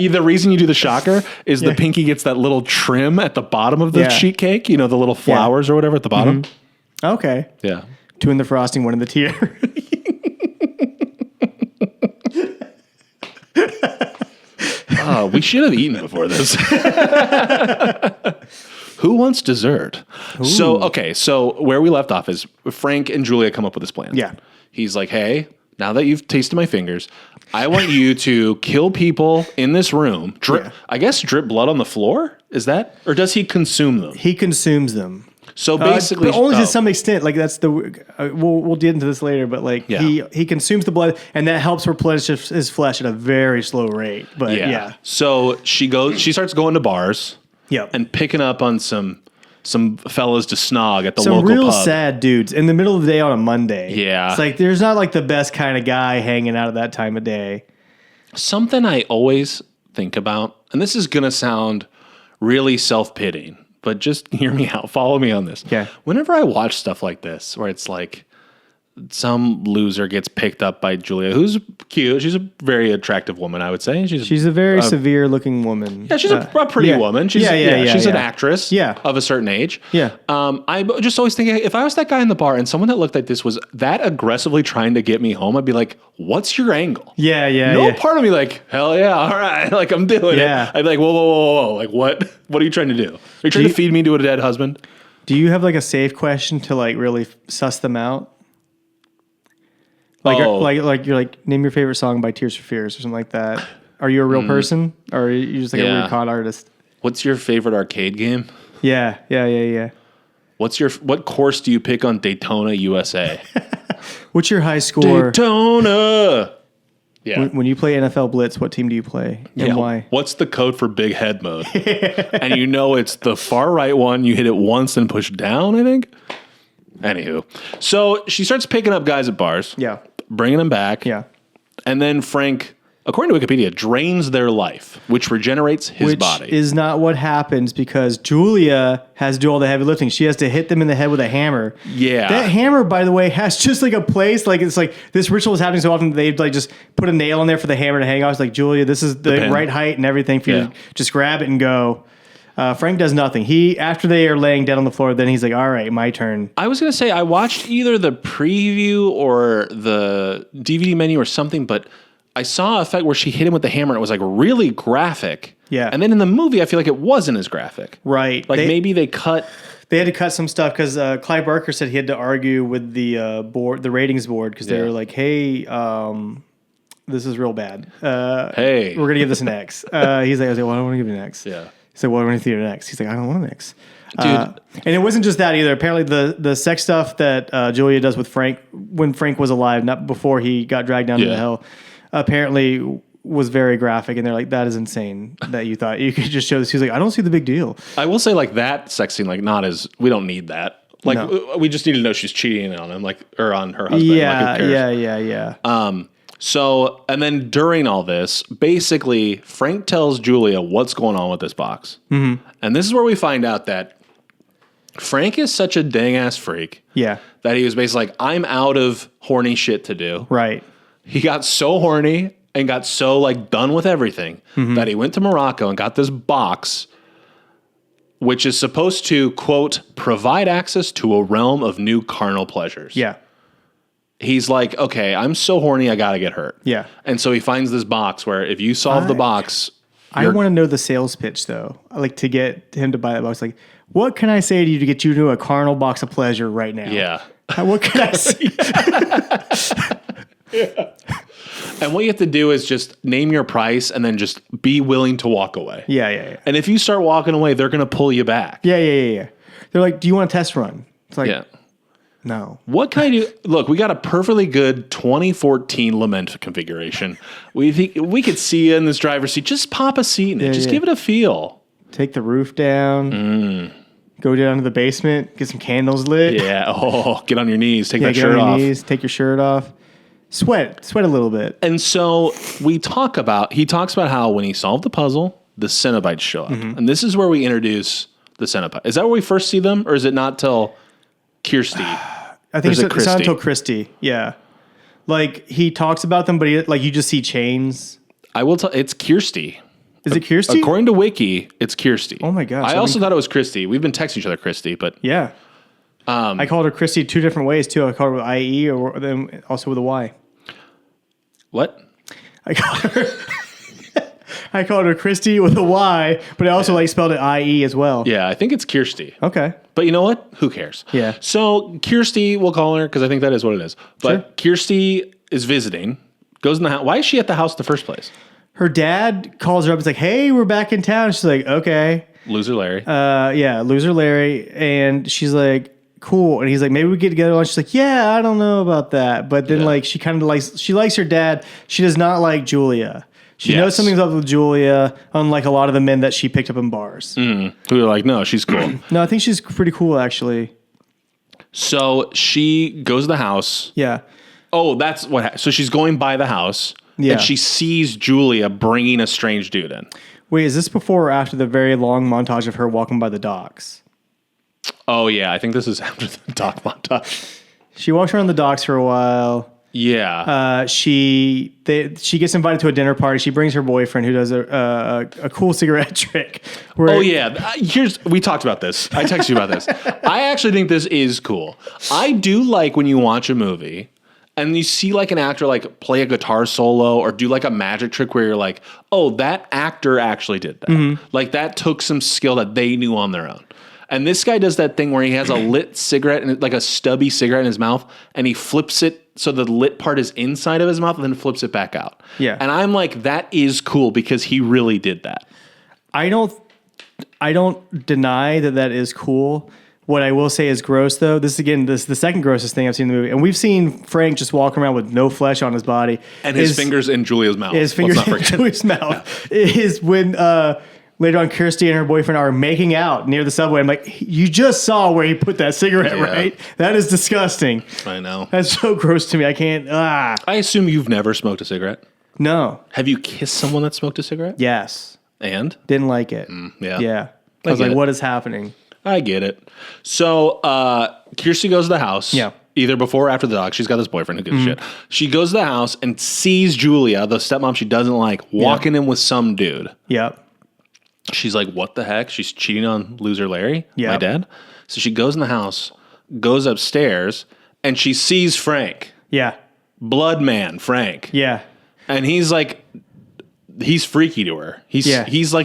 The reason you do the shocker is the pinky gets that little trim at the bottom of the sheet cake. You know, the little flowers or whatever at the bottom. Okay. Yeah. 2 in the frosting, 1 in the tier. Oh, we should have eaten before this. Who wants dessert? Ooh. So where we left off is Frank and Julia come up with this plan. Yeah. He's like, hey, now that you've tasted my fingers, I want you to kill people in this room. Drip blood on the floor? Is that? Or does he consume them? He consumes them. So basically, but only to some extent. Like that's we'll get into this later. But like he consumes the blood, and that helps replenish his flesh at a very slow rate. But yeah. So she starts going to bars. Yep. And picking up on some fellas to snog at the some local real pub. Sad dudes in the middle of the day on a Monday. Yeah. It's like there's not like the best kind of guy hanging out at that time of day. Something I always think about, and this is gonna sound really self-pitying, but just hear me out. Follow me on this. Okay. Whenever I watch stuff like this, where it's like some loser gets picked up by Julia, who's cute. She's a very attractive woman, I would say. She's a very severe looking woman. Yeah, she's a pretty woman. She's an actress of a certain age. Yeah. I just always think if I was that guy in the bar and someone that looked like this was that aggressively trying to get me home, I'd be like, what's your angle? Yeah. Part of me like, hell yeah, all right, like I'm doing it. I'd be like, whoa, like what are you trying to do? Are you trying to feed me to a dead husband? Do you have like a safe question to like really suss them out? Like you're like, name your favorite song by Tears for Fears or something like that. Are you a real person, or are you just like a weird con artist? What's your favorite arcade game? Yeah. What course do you pick on Daytona, USA? What's your high score? Daytona. Yeah. When you play NFL Blitz, what team do you play and why? What's the code for big head mode? And it's the far right one. You hit it once and push down, I think. Anywho, so she starts picking up guys at bars. Yeah. Bringing them back. Yeah. And then Frank, according to Wikipedia, drains their life, which regenerates his body. Which is not what happens because Julia has to do all the heavy lifting. She has to hit them in the head with a hammer. Yeah. That hammer, by the way, has just like a place. Like it's like this ritual is happening so often they've like just put a nail in there for the hammer to hang off. It's like, Julia, this is the right height and everything for you to just grab it and go. Frank does nothing. After they are laying dead on the floor, then he's like, all right, my turn. I was going to say, I watched either the preview or the DVD menu or something, but I saw a effect where she hit him with the hammer and it was like really graphic. Yeah. And then in the movie, I feel like it wasn't as graphic. Right. Like maybe they cut... They had to cut some stuff because Clive Barker said he had to argue with the board, the ratings board, because they were like, hey... this is real bad. We're going to give this an X. He's like, well, I don't want to give it an X. Yeah. So what do I want to do next? He's like, I don't want an X. Dude. And it wasn't just that either. Apparently the sex stuff that Julia does with Frank when Frank was alive, not before he got dragged down to the hell, apparently was very graphic. And they're like, that is insane that you thought you could just show this. He's like, I don't see the big deal. I will say like that sex scene, like not as, we don't need that. Like we just need to know she's cheating on him, like, or on her husband. Yeah. So, and then during all this, basically, Frank tells Julia what's going on with this box. Mm-hmm. And this is where we find out that Frank is such a dang-ass freak. Yeah. That he was basically like, I'm out of horny shit to do. Right. He got so horny and got so, like, done with everything that he went to Morocco and got this box, which is supposed to, quote, provide access to a realm of new carnal pleasures. Yeah. He's like, okay, I'm so horny, I gotta get hurt. Yeah. And so he finds this box where if you solve the box... I want to know the sales pitch, though. Like, to get him to buy that box. Like, what can I say to you to get you to a carnal box of pleasure right now? Yeah. What can I say? And what you have to do is just name your price and then just be willing to walk away. Yeah. And if you start walking away, they're going to pull you back. Yeah. They're like, do you want a test run? It's like... Yeah. No. What can I do? Look, we got a perfectly good 2014 Lament configuration. We could see you in this driver's seat. Just pop a seat in it. Just give it a feel. Take the roof down. Go down to the basement. Get some candles lit. Yeah. Oh, get on your knees. Take that shirt off. Take your shirt off. Sweat a little bit. And so he talks about how when he solved the puzzle, the cenobites show up. And this is where we introduce the cenobite. Is that where we first see them? Or is it not till Kirsty? I think it's not until Kirsty. Yeah. Like, he talks about them, but you just see chains. I will tell. It's Kirsty. Is it Kirsty? According to Wiki, it's Kirsty. Oh my gosh. I also thought it was Kirsty. We've been texting each other Kirsty, but yeah. I called her Kirsty 2 different ways too. I called her with IE or then also with a Y. What? I called her Kirsty with a Y, but I also spelled it IE as well. Yeah, I think it's Kirsty. Okay. But you know what? Who cares? Yeah. So Kirsty, we'll call her because I think that is what it is. But Sure. Kirsty is visiting, goes in the house. Why is she at the house in the first place? Her dad calls her up. It's like, hey, we're back in town. She's like, okay. Loser Larry. Loser Larry. And she's like, cool. And he's like, maybe we get together lunch. She's like, yeah, I don't know about that. But then she kind of likes her dad. She does not like Julia. She knows something's up with Julia, unlike a lot of the men that she picked up in bars. Who are like, no, she's cool. No, I think she's pretty cool, actually. So she goes to the house. Yeah. Oh, that's what. So she's going by the house. Yeah. And she sees Julia bringing a strange dude in. Wait, is this before or after the very long montage of her walking by the docks? Oh, yeah. I think this is after the dock montage. She walks around the docks for a while. Yeah. She gets invited to a dinner party. She brings her boyfriend who does a cool cigarette trick. Oh, yeah. We talked about this. I texted you about this. I actually think this is cool. I do like when you watch a movie and you see an actor play a guitar solo or do a magic trick where you're like, oh, that actor actually did that. Mm-hmm. That took some skill that they knew on their own. And this guy does that thing where he has a lit cigarette and a stubby cigarette in his mouth, and he flips it so the lit part is inside of his mouth and then flips it back out. Yeah. And I'm like, that is cool because he really did that. I don't deny that is cool. What I will say is gross, though. This is the second grossest thing I've seen in the movie. And we've seen Frank just walk around with no flesh on his body. And his fingers in Julia's mouth. His fingers in Julia's mouth. Is when later on Kirsty and her boyfriend are making out near the subway. I'm like, you just saw where he put that cigarette, right? That is disgusting. I know. That's so gross to me. I can't. I assume you've never smoked a cigarette. No. Have you kissed someone that smoked a cigarette? Yes. And? Didn't like it. Yeah. Yeah. I was like, what is happening? I get it. So Kirsty goes to the house. Yeah. Either before or after the dog. She's got this boyfriend who gives a shit. She goes to the house and sees Julia, the stepmom she doesn't like, walking in with some dude. Yep. She's like, what the heck? She's cheating on loser Larry, my dad. So she goes in the house, goes upstairs, and she sees Frank. Yeah. Blood man, Frank. Yeah. And he's freaky to her. He's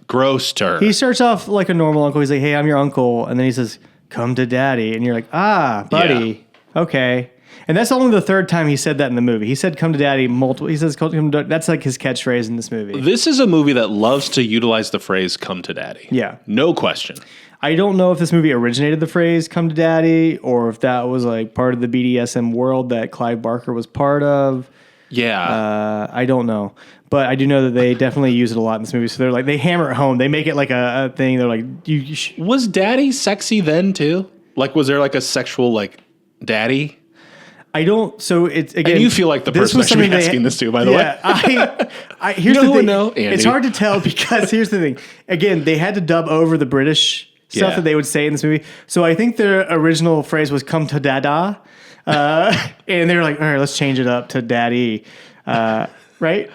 gross to her. He starts off like a normal uncle. He's like, hey, I'm your uncle. And then he says, come to daddy. And you're like, buddy. Yeah. Okay. And that's only the third time he said that in the movie. He said come to daddy multiple. He says come to, that's his catchphrase in this movie. This is a movie that loves to utilize the phrase come to daddy. Yeah. No question. I don't know if this movie originated the phrase come to daddy or if that was part of the BDSM world that Clive Barker was part of. Yeah. I don't know. But I do know that they definitely use it a lot in this movie. So they hammer it home. They make it a thing. They're like, was daddy sexy then too? Was there a sexual daddy? I don't. So it's again. And you feel like the person I should be asking this to, by the way. Here's the thing. No, Andy. It's hard to tell because here's the thing. Again, they had to dub over the British stuff that they would say in this movie. So I think their original phrase was "come to dada," and they were like, "All right, let's change it up to daddy," right?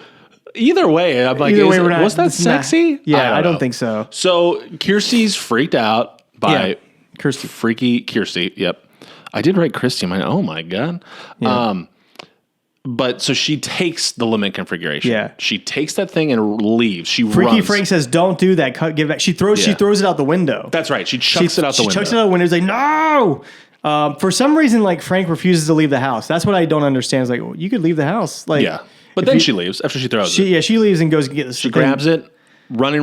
Either way, I'm like, was that sexy? Yeah, I don't think so. So Kirsty's freaked out by Kirsty. Freaky Kirsty. Yep. I did write Kirsty. Oh my God. Yeah. But so she takes the limit configuration. Yeah. She takes that thing and leaves. Freaky runs. Frank says, don't do that. Give that. She throws it out the window. That's right. She chucks it out the window. She chucks it out the window. He's like, no. For some reason, Frank refuses to leave the house. That's what I don't understand. It's you could leave the house. Yeah. But then she leaves after she throws it. Yeah, she leaves and goes and gets the She grabs it, running.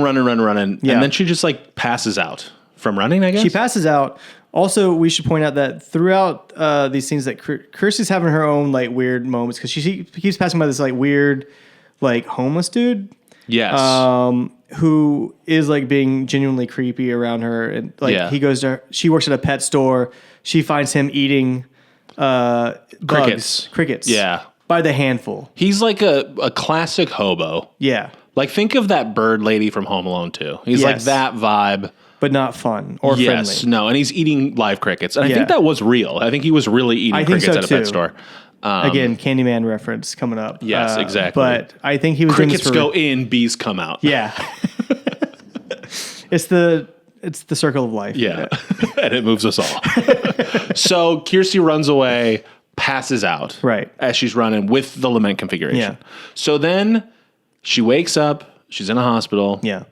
Yeah. And then she just passes out from running, I guess. She passes out. Also, we should point out that throughout these scenes that Kirsty's having her own like weird moments because she keeps passing by this like weird like homeless dude. Yes. Who is like being genuinely creepy around her. And like she works at a pet store. She finds him eating crickets. Yeah. By the handful. He's like a classic hobo. Yeah. Like think of that bird lady from Home Alone 2. He's like that vibe. But not fun or friendly. Yes, no, and he's eating live crickets. And I think that was real. I think he was really eating crickets at a pet store. Again, Candyman reference coming up. Yes, exactly. But I think he was crickets go in, bees come out. Yeah. It's the circle of life. Yeah. And it moves us all. So Kirsty runs away, passes out. Right. As she's running with the lament configuration. Yeah. So then she wakes up. She's in a hospital. Yeah.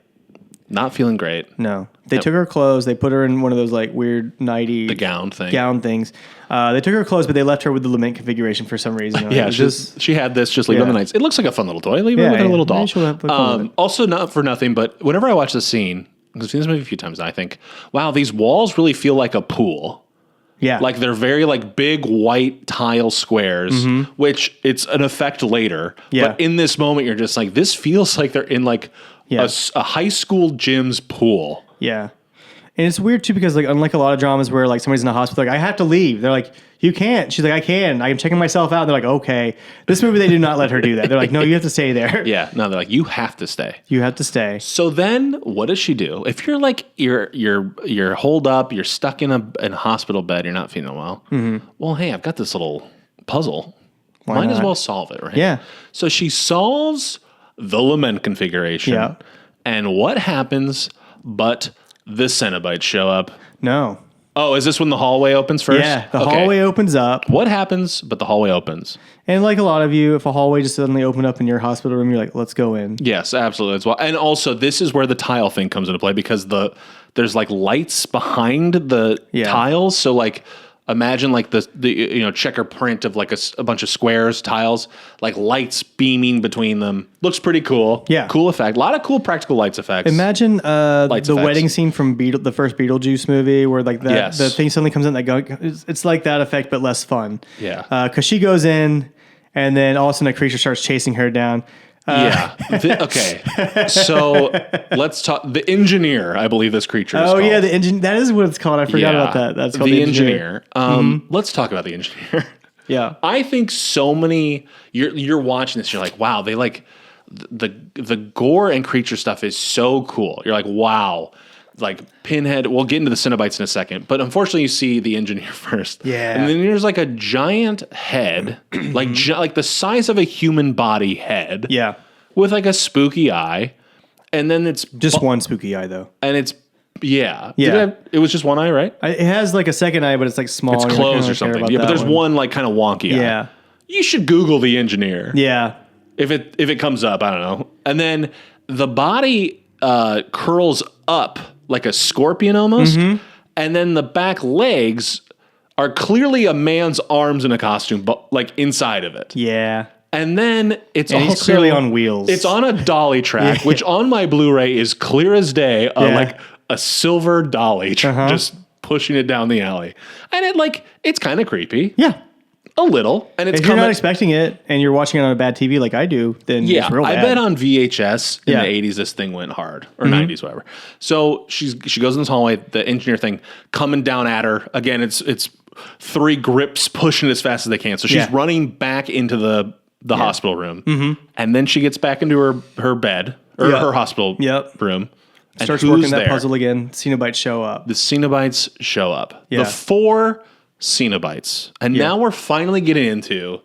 Not feeling great. No. They took her clothes. They put her in one of those like weird nighty the gown things. They took her clothes, but they left her with the lament configuration for some reason. Yeah, she had this. Just leave it on the nights. It looks like a fun little toy. Leave it with a little doll. Also, not for nothing, but whenever I watch this scene, because I've seen this movie a few times, I think, wow, these walls really feel like a pool. Yeah. Like they're very like big white tile squares, which it's an effect later. Yeah. But in this moment, you're just like, this feels like they're in like a high school gym's pool. Yeah. And it's weird too because like unlike a lot of dramas where like somebody's in a hospital, like I have to leave. They're like, you can't. She's like, I can. I'm checking myself out. They're like, okay. This movie they do not let her do that. They're like, no, you have to stay there. Yeah. No, they're like, you have to stay. You have to stay. So then what does she do? If you're like you're holed up, you're stuck in a hospital bed, you're not feeling well. Mm-hmm. Well, hey, I've got this little puzzle. Might as well solve it, right? Yeah. So she solves the lament configuration. Yeah. And what happens but the cenobites show up? No. Oh, is this when the hallway opens first? Yeah, the hallway opens up. What happens but the hallway opens? And like a lot of you, if a hallway just suddenly opened up in your hospital room, you're like, let's go in. Yes, absolutely as well. And also, this is where the tile thing comes into play because there's like lights behind the tiles. So like imagine like the checker print of like a bunch of squares, tiles, like lights beaming between them. Looks pretty cool. Yeah. Cool effect. A lot of cool practical lights effects. Imagine the effects. wedding scene from the first Beetlejuice movie where like the thing suddenly comes in. It's like that effect, but less fun. Yeah. Because she goes in and then all of a sudden a creature starts chasing her down. Okay. So let's talk. The engineer, I believe this creature is called. Oh, yeah. The engine. That is what it's called. I forgot about that. That's called the engineer. Let's talk about the engineer. Yeah. I think so many, you're watching this, you're like, wow, they like, the gore and creature stuff is so cool. You're like, wow. Like Pinhead, we'll get into the Cenobites in a second, but unfortunately you see the engineer first. Yeah. And then there's like a giant head, like the size of a human body head. Yeah. With like a spooky eye. And then it's just one spooky eye though. And it's, Yeah. It was just one eye, right? It has like a second eye, but it's like small. It's closed or something. Yeah, but there's one like kind of wonky eye. Yeah. You should Google the engineer. Yeah. If it comes up, I don't know. And then the body curls up like a scorpion almost. Mm-hmm. And then the back legs are clearly a man's arms in a costume, but like inside of it. Yeah. And then he's clearly on wheels. It's on a dolly track, which on my Blu-ray is clear as day, like a silver dolly just pushing it down the alley. And it's kind of creepy. Yeah. A little. And it's if you're not expecting it and you're watching it on a bad TV like I do, then it's real bad. I bet on VHS in the 80s this thing went hard. Or 90s, whatever. So she goes in this hallway, the engineer thing coming down at her. Again, it's three grips pushing as fast as they can. So she's running back into the hospital room. Mm-hmm. And then she gets back into her bed, or her hospital room. And starts working that puzzle again. Cenobites show up. The Cenobites show up. Yeah. The 4 Cenobites. And now we're finally getting into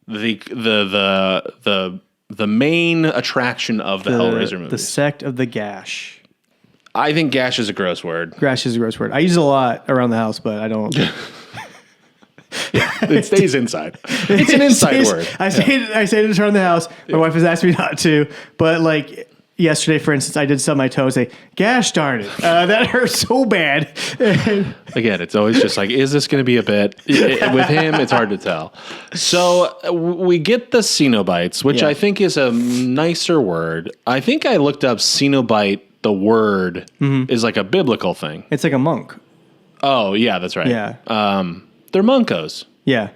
the main attraction of the Hellraiser movies. The sect of the Gash. I think gash is a gross word. Gash is a gross word. I use it a lot around the house, but I don't. It stays inside. It's an inside word. I say it around the house. My wife has asked me not to, but like yesterday, for instance, I did stub my toe and say, "Gosh darn it, that hurts so bad." Again, it's always just like, is this going to be a bit? With him, it's hard to tell. So we get the Cenobites, which I think is a nicer word. I think I looked up Cenobite the word is like a biblical thing. It's like a monk. Oh, yeah, that's right. Yeah. They're Munkos. Yeah.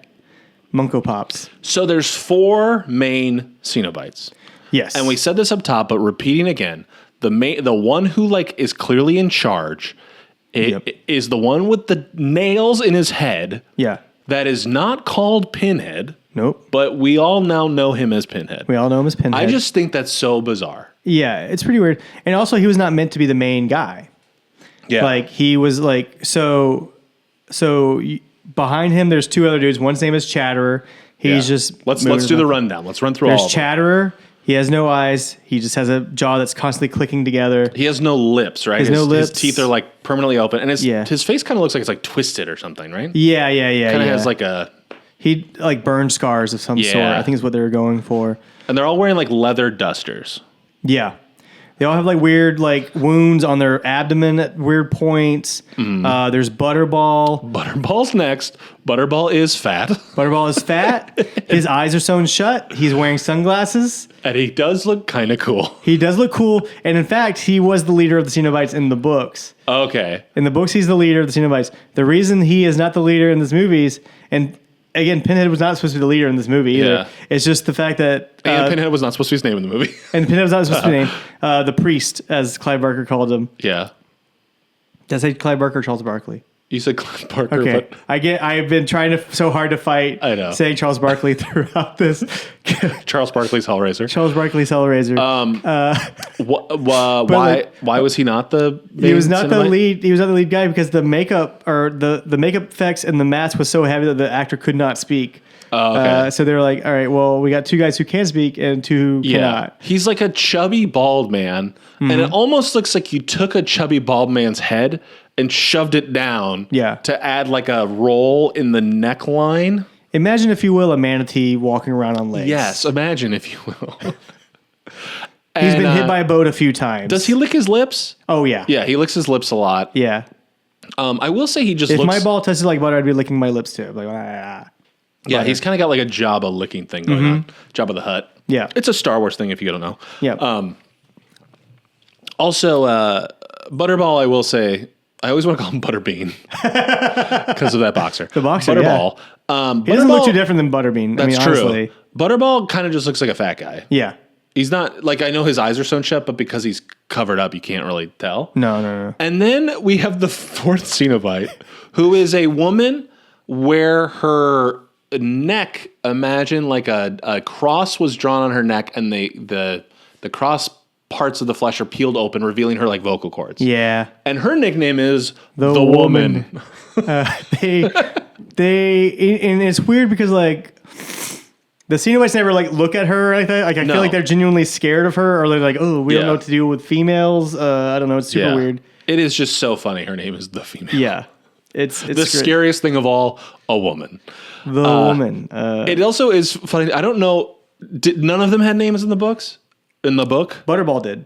Munko Pops. So there's 4 main cenobites. Yes. And we said this up top, but repeating again, the one who like is clearly in charge is the one with the nails in his head. Yeah. That is not called Pinhead. Nope. But we all now know him as Pinhead. We all know him as Pinhead. I just think that's so bizarre. Yeah, it's pretty weird. And also, he was not meant to be the main guy. Yeah. Like, he was like, so behind him, there's 2 other dudes. One's name is Chatterer. He's just... Let's do the rundown. Let's run through all of them. There's Chatterer. He has no eyes. He just has a jaw that's constantly clicking together. He has no lips, right? His teeth are like permanently open. And his face kind of looks like it's like twisted or something, right? Yeah. Kind of has like a... He like burn scars of some sort. I think is what they were going for. And they're all wearing like leather dusters. Yeah. They all have like weird like wounds on their abdomen at weird points. There's Butterball. Butterball's next. Butterball is fat. Butterball is fat. His eyes are sewn shut. He's wearing sunglasses. And he does look kind of cool. He does look cool. And in fact, he was the leader of the Cenobites in the books. Okay. In the books, he's the leader of the Cenobites. The reason he is not the leader in this movies, and again, Pinhead was not supposed to be the leader in this movie either. Yeah. It's just the fact that... and Pinhead was not supposed to be his name in the movie. And Pinhead was not supposed to be named. The priest, as Clive Barker called him. Yeah. Did I say Clive Barker or Charles Barkley? You said Clive Barker, Okay. but... I've been trying so hard to fight saying Charles Barkley throughout this. Charles Barkley's Hellraiser. Charles Barkley's Hellraiser. Why was he not the main He was not the Cenobite? lead. He was not the lead guy because the makeup or the makeup effects and the mask was so heavy that the actor could not speak. Oh, okay. So they were like, all right, well, we got 2 guys who can speak and 2 who cannot. He's like a chubby bald man, and it almost looks like you took a chubby bald man's head and shoved it down to add like a roll in the neckline. Imagine, if you will, a manatee walking around on legs. Yes, imagine, if you will. He's been hit by a boat a few times. Does he lick his lips? Oh, yeah. Yeah, he licks his lips a lot. Yeah. I will say he just if looks... my ball tasted like butter, I'd be licking my lips too. Like, ah. Yeah, he's kind of got like a Jabba licking thing going on. Jabba the Hutt. Yeah. It's a Star Wars thing if you don't know. Yeah. Also, Butterball, I will say, I always want to call him Butterbean because of that boxer. The boxer, Butterball. He doesn't look too different than Butterbean. That's true. Honestly. Butterball kind of just looks like a fat guy. Yeah. He's not, like, I know his eyes are sewn shut, but because he's covered up, you can't really tell. No. And then we have the 4th Cenobite, who is a woman where her neck, imagine like a cross was drawn on her neck, and the cross parts of the flesh are peeled open, revealing her like vocal cords. Yeah. And her nickname is The Woman. They and it's weird because like the Cenobites never like look at her or anything. Like I feel like they're genuinely scared of her, or they're like, oh, we don't know what to do with females. I don't know. It's super weird. It is just so funny. Her name is the female. Yeah. It's the great. scariest thing of all, a woman. The woman. It also is funny. I don't know. None of them had names in the books? In the book? Butterball did.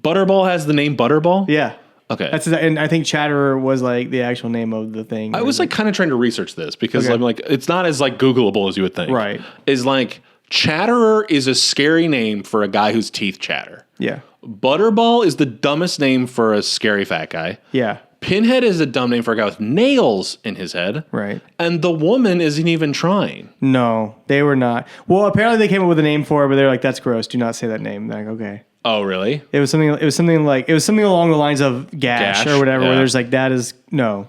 Butterball has the name Butterball? Yeah. Okay. And I think Chatterer was like the actual name of the thing. I was like kind of trying to research this because I'm like, it's not as like Googleable as you would think. Right. Is like Chatterer is a scary name for a guy whose teeth chatter. Yeah. Butterball is the dumbest name for a scary fat guy. Yeah. Pinhead is a dumb name for a guy with nails in his head. Right. And the woman isn't even trying. No, they were not. Well, apparently they came up with a name for it, but they're like, that's gross. Do not say that name. They're like, okay. Oh, really? It was something along the lines of gash or whatever, where there's like, that is no.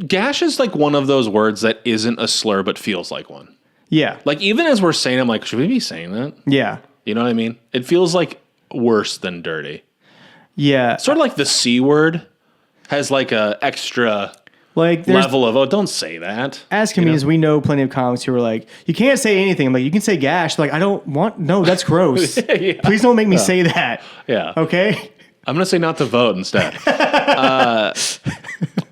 Gash is like one of those words that isn't a slur but feels like one. Yeah. Like even as we're saying, I'm like, should we be saying that? Yeah. You know what I mean? It feels like worse than dirty. Yeah. Sort of like the C word has like a extra like level of, oh, don't say that. As comedians, we know plenty of comics who are like, you can't say anything. I'm like, you can say gash. Like, I don't want, no, that's gross. Yeah. Please don't make me say that. Yeah. Okay? I'm going to say not to vote instead.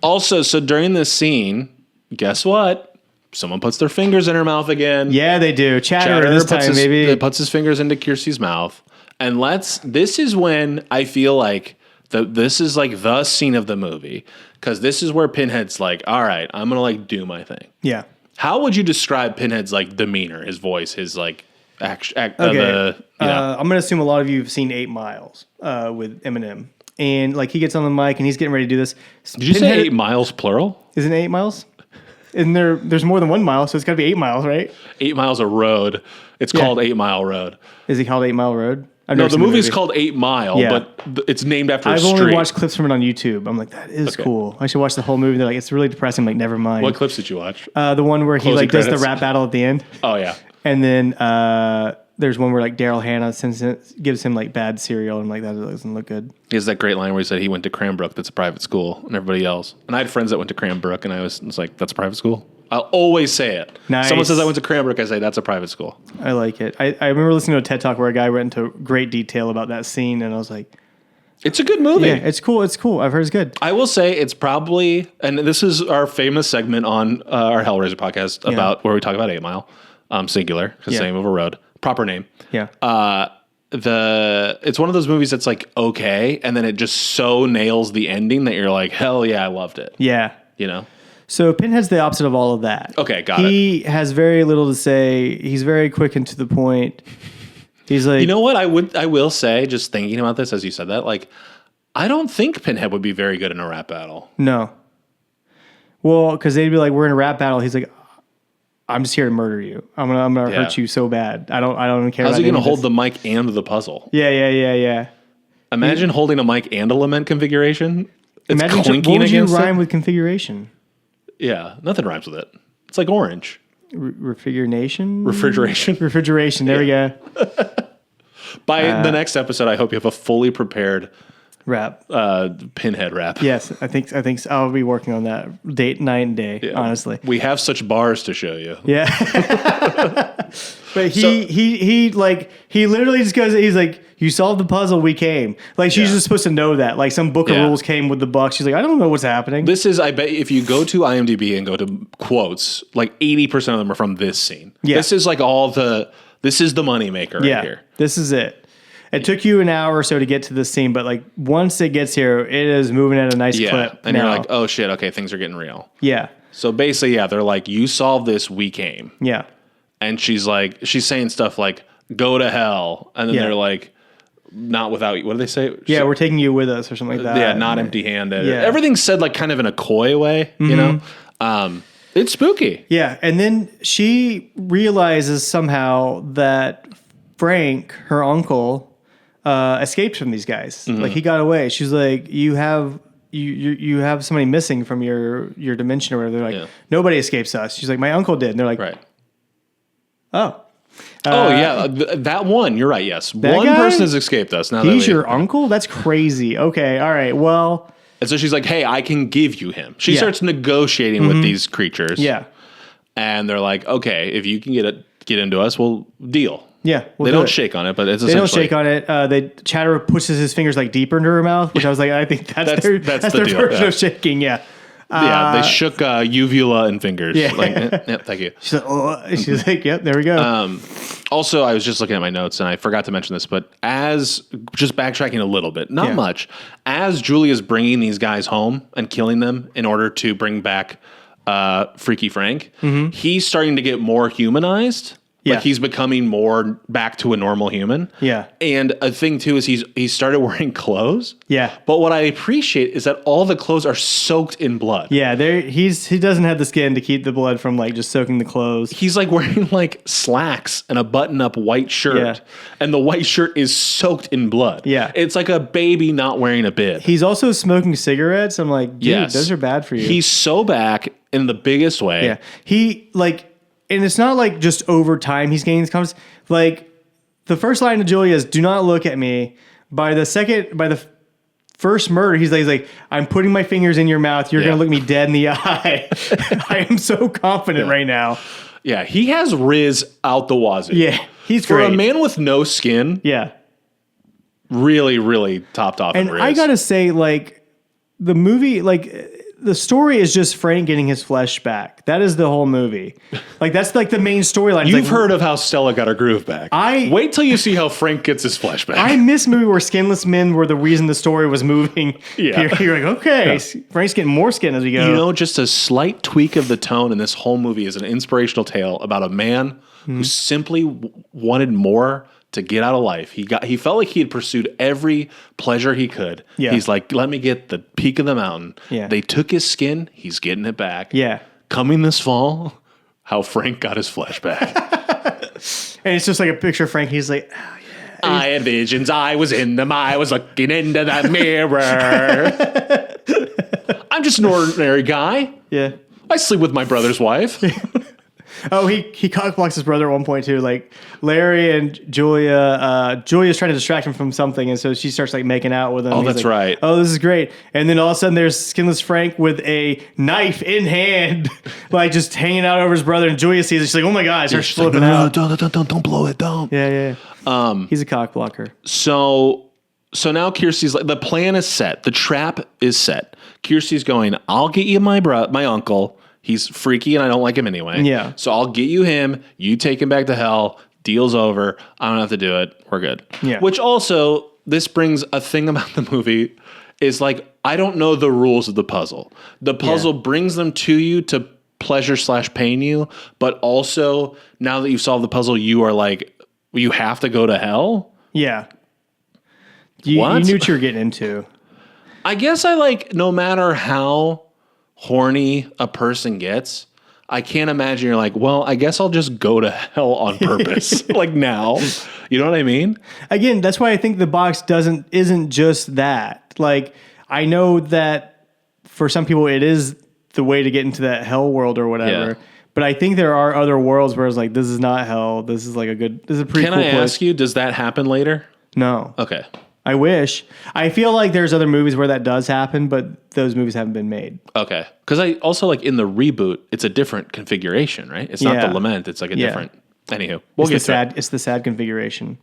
Also, so during this scene, guess what? Someone puts their fingers in her mouth again. Yeah, they do. Chatterer this time, maybe. Puts his fingers into Kirsty's mouth. And this is when I feel like this is like the scene of the movie. Because this is where Pinhead's like, all right, I'm going to like do my thing. Yeah. How would you describe Pinhead's like demeanor, his voice, his like Okay. I'm gonna assume a lot of you have seen 8 Miles with Eminem, and like he gets on the mic and he's getting ready to do this. Did you say 8 miles plural? Isn't it 8 miles? Isn't there's more than 1 mile, so it's got to be 8 miles, right? 8 miles a road. It's called 8 Mile Road. Is it called 8 Mile Road? No, the movie's called 8 Mile, but it's named after a street. I've only watched clips from it on YouTube. I'm like, that is cool. I should watch the whole movie. They're like, it's really depressing. I'm like, never mind. What clips did you watch? The one where he Closing like does credits? the rap battle at the end. Oh, yeah. And then there's one where like Daryl Hannah gives him like bad cereal and like that doesn't look good. He has that great line where he said he went to Cranbrook, that's a private school, and everybody yells. And I had friends that went to Cranbrook, and I was like, that's a private school? I'll always say it. Nice. Someone says I went to Cranbrook, I say that's a private school. I like it. I remember listening to a TED Talk where a guy went into great detail about that scene, and I was like, it's a good movie. yeah, it's cool. It's cool. I've heard it's good. I will say it's probably, and this is our famous segment on our Hellraiser podcast about where we talk about 8 Mile, singular, because name of a road, proper name. Yeah. It's one of those movies that's like okay, and then it just so nails the ending that you're like, hell yeah, I loved it. Yeah. You know? So Pinhead's the opposite of all of that. Okay, got it. He has very little to say. He's very quick and to the point. He's like, You know what? I will say, just thinking about this as you said that, like, I don't think Pinhead would be very good in a rap battle. no. Well, because they'd be like, we're in a rap battle. He's like, I'm just here to murder you. I'm gonna hurt you so bad. I don't even care. How's about he gonna any of hold this. the mic and the puzzle? Yeah. Imagine holding a mic and a lament configuration. It's Imagine clinking what would you against rhyme it. with configuration? Yeah, nothing rhymes with it. It's like orange. Refiguration? Refrigeration. Refrigeration. There we go. By the next episode, I hope you have a fully prepared Rap. Pinhead rap. Yes, I think so. I'll be working on that night and day. Yeah. Honestly. We have such bars to show you. Yeah. But he literally just goes, he's like, you solved the puzzle, we came. Like, she's just supposed to know that. Like, some book of rules came with the book. She's like, I don't know what's happening. This is, I bet, if you go to IMDb and go to quotes, like 80% of them are from this scene. Yeah. This is like this is the moneymaker right here. This is it. It took you an hour or so to get to this scene, but like once it gets here, it is moving at a nice clip. And you're like, oh shit, okay, things are getting real. Yeah. So basically, they're like, you solved this, we came. Yeah. And she's saying stuff like, go to hell. And then they're like, not without you. What do they say? Yeah, we're taking you with us or something like that. Yeah, not empty handed. Yeah. Everything's said like kind of in a coy way, you know? It's spooky. Yeah. And then she realizes somehow that Frank, her uncle, escaped from these guys. Like, he got away. She's like, you have somebody missing from your dimension or whatever. They're like, nobody escapes us. She's like, my uncle did. And they're like, Right. oh. That one. You're right. Yes, one guy? person has escaped us. Now He's your uncle? That's crazy. Okay. All right. Well. And so she's like, "Hey, I can give you him." She starts negotiating with these creatures. Yeah. And they're like, "Okay, if you can get into us, we'll deal." Yeah. They don't shake on it, but it's they don't essentially shake on it. Chatter pushes his fingers like deeper into her mouth, which I was like, I think that's their the their deal, version of shaking. Yeah. they shook uvula and fingers. Yeah. Like, thank you. She's like, oh. She's like, yep, there we go. Also, I was just looking at my notes and I forgot to mention this, but just backtracking a little bit, not much, as Julia's bringing these guys home and killing them in order to bring back Freaky Frank, he's starting to get more humanized. Yeah. Like, he's becoming more back to a normal human. Yeah. And a thing too is he started wearing clothes. Yeah. But what I appreciate is that all the clothes are soaked in blood. Yeah, he doesn't have the skin to keep the blood from like just soaking the clothes. He's like wearing like slacks and a button-up white shirt, and the white shirt is soaked in blood. Yeah. It's like a baby not wearing a bib. He's also smoking cigarettes. I'm like, dude, those are bad for you. He's so back in the biggest way. Yeah. He like, and it's not like just over time he's gaining this confidence. Like, the first line to Julia is, "Do not look at me." By the first murder, he's like, "I'm putting my fingers in your mouth. You're gonna look me dead in the eye." I am so confident right now. Yeah, he has Riz out the wazoo. Yeah, he's for great. a man with no skin. Yeah, really, really topped off. and in Riz. I gotta say, like, the movie, like, the story is just Frank getting his flesh back. That is the whole movie. Like that's like the main storyline. You've heard of how Stella got her groove back. Wait till you see how Frank gets his flesh back. I miss movie where skinless men were the reason the story was moving. Yeah. You're like, okay, Frank's getting more skin as we go. You know, just a slight tweak of the tone in this whole movie is an inspirational tale about a man who simply wanted more to get out of life. He felt like he had pursued every pleasure he could. Yeah. He's like, let me get the peak of the mountain. Yeah. They took his skin. He's getting it back. Yeah. Coming this fall, how Frank got his flesh back. And it's just like a picture of Frank. He's like, I had visions. I was in them. I was looking into the mirror. I'm just an ordinary guy. yeah. I sleep with my brother's wife. Oh, he cockblocks his brother at one point too. Like Larry and Julia's trying to distract him from something, and so she starts like making out with him. Oh, He's that's like, right. Oh, this is great. And then all of a sudden, there's skinless Frank with a knife in hand, like just hanging out over his brother. And Julia sees it. She's like, "Oh my god!" Starts She's like, flipping no, out. don't blow it. Don't. Yeah. He's a cockblocker. So now Kirsty's like, the plan is set. The trap is set. Kirsty's going, I'll get you my uncle. He's freaky and I don't like him anyway. Yeah. So I'll get you him. You take him back to hell. Deal's over. I don't have to do it. We're good. Yeah. Which also, this brings a thing about the movie is like, I don't know the rules of the puzzle. The puzzle brings them to you to pleasure/pain you. But also, now that you've solved the puzzle, you are like, you have to go to hell? Yeah. You knew what you were getting into. I guess I like, no matter how horny a person gets, I can't imagine you're like, well, I guess I'll just go to hell on purpose. Like now. You know what I mean? Again, that's why I think the box isn't just that. Like, I know that for some people it is the way to get into that hell world or whatever. Yeah. But I think there are other worlds where it's like, this is not hell. This is like a pretty Can cool I place. ask you, does that happen later? No. Okay. I wish. I feel like there's other movies where that does happen, but those movies haven't been made. Okay. Because I also like in the reboot, it's a different configuration, right? It's not Yeah. the lament. It's like a Yeah. different. Anywho, we'll It's get to it. it's the sad configuration.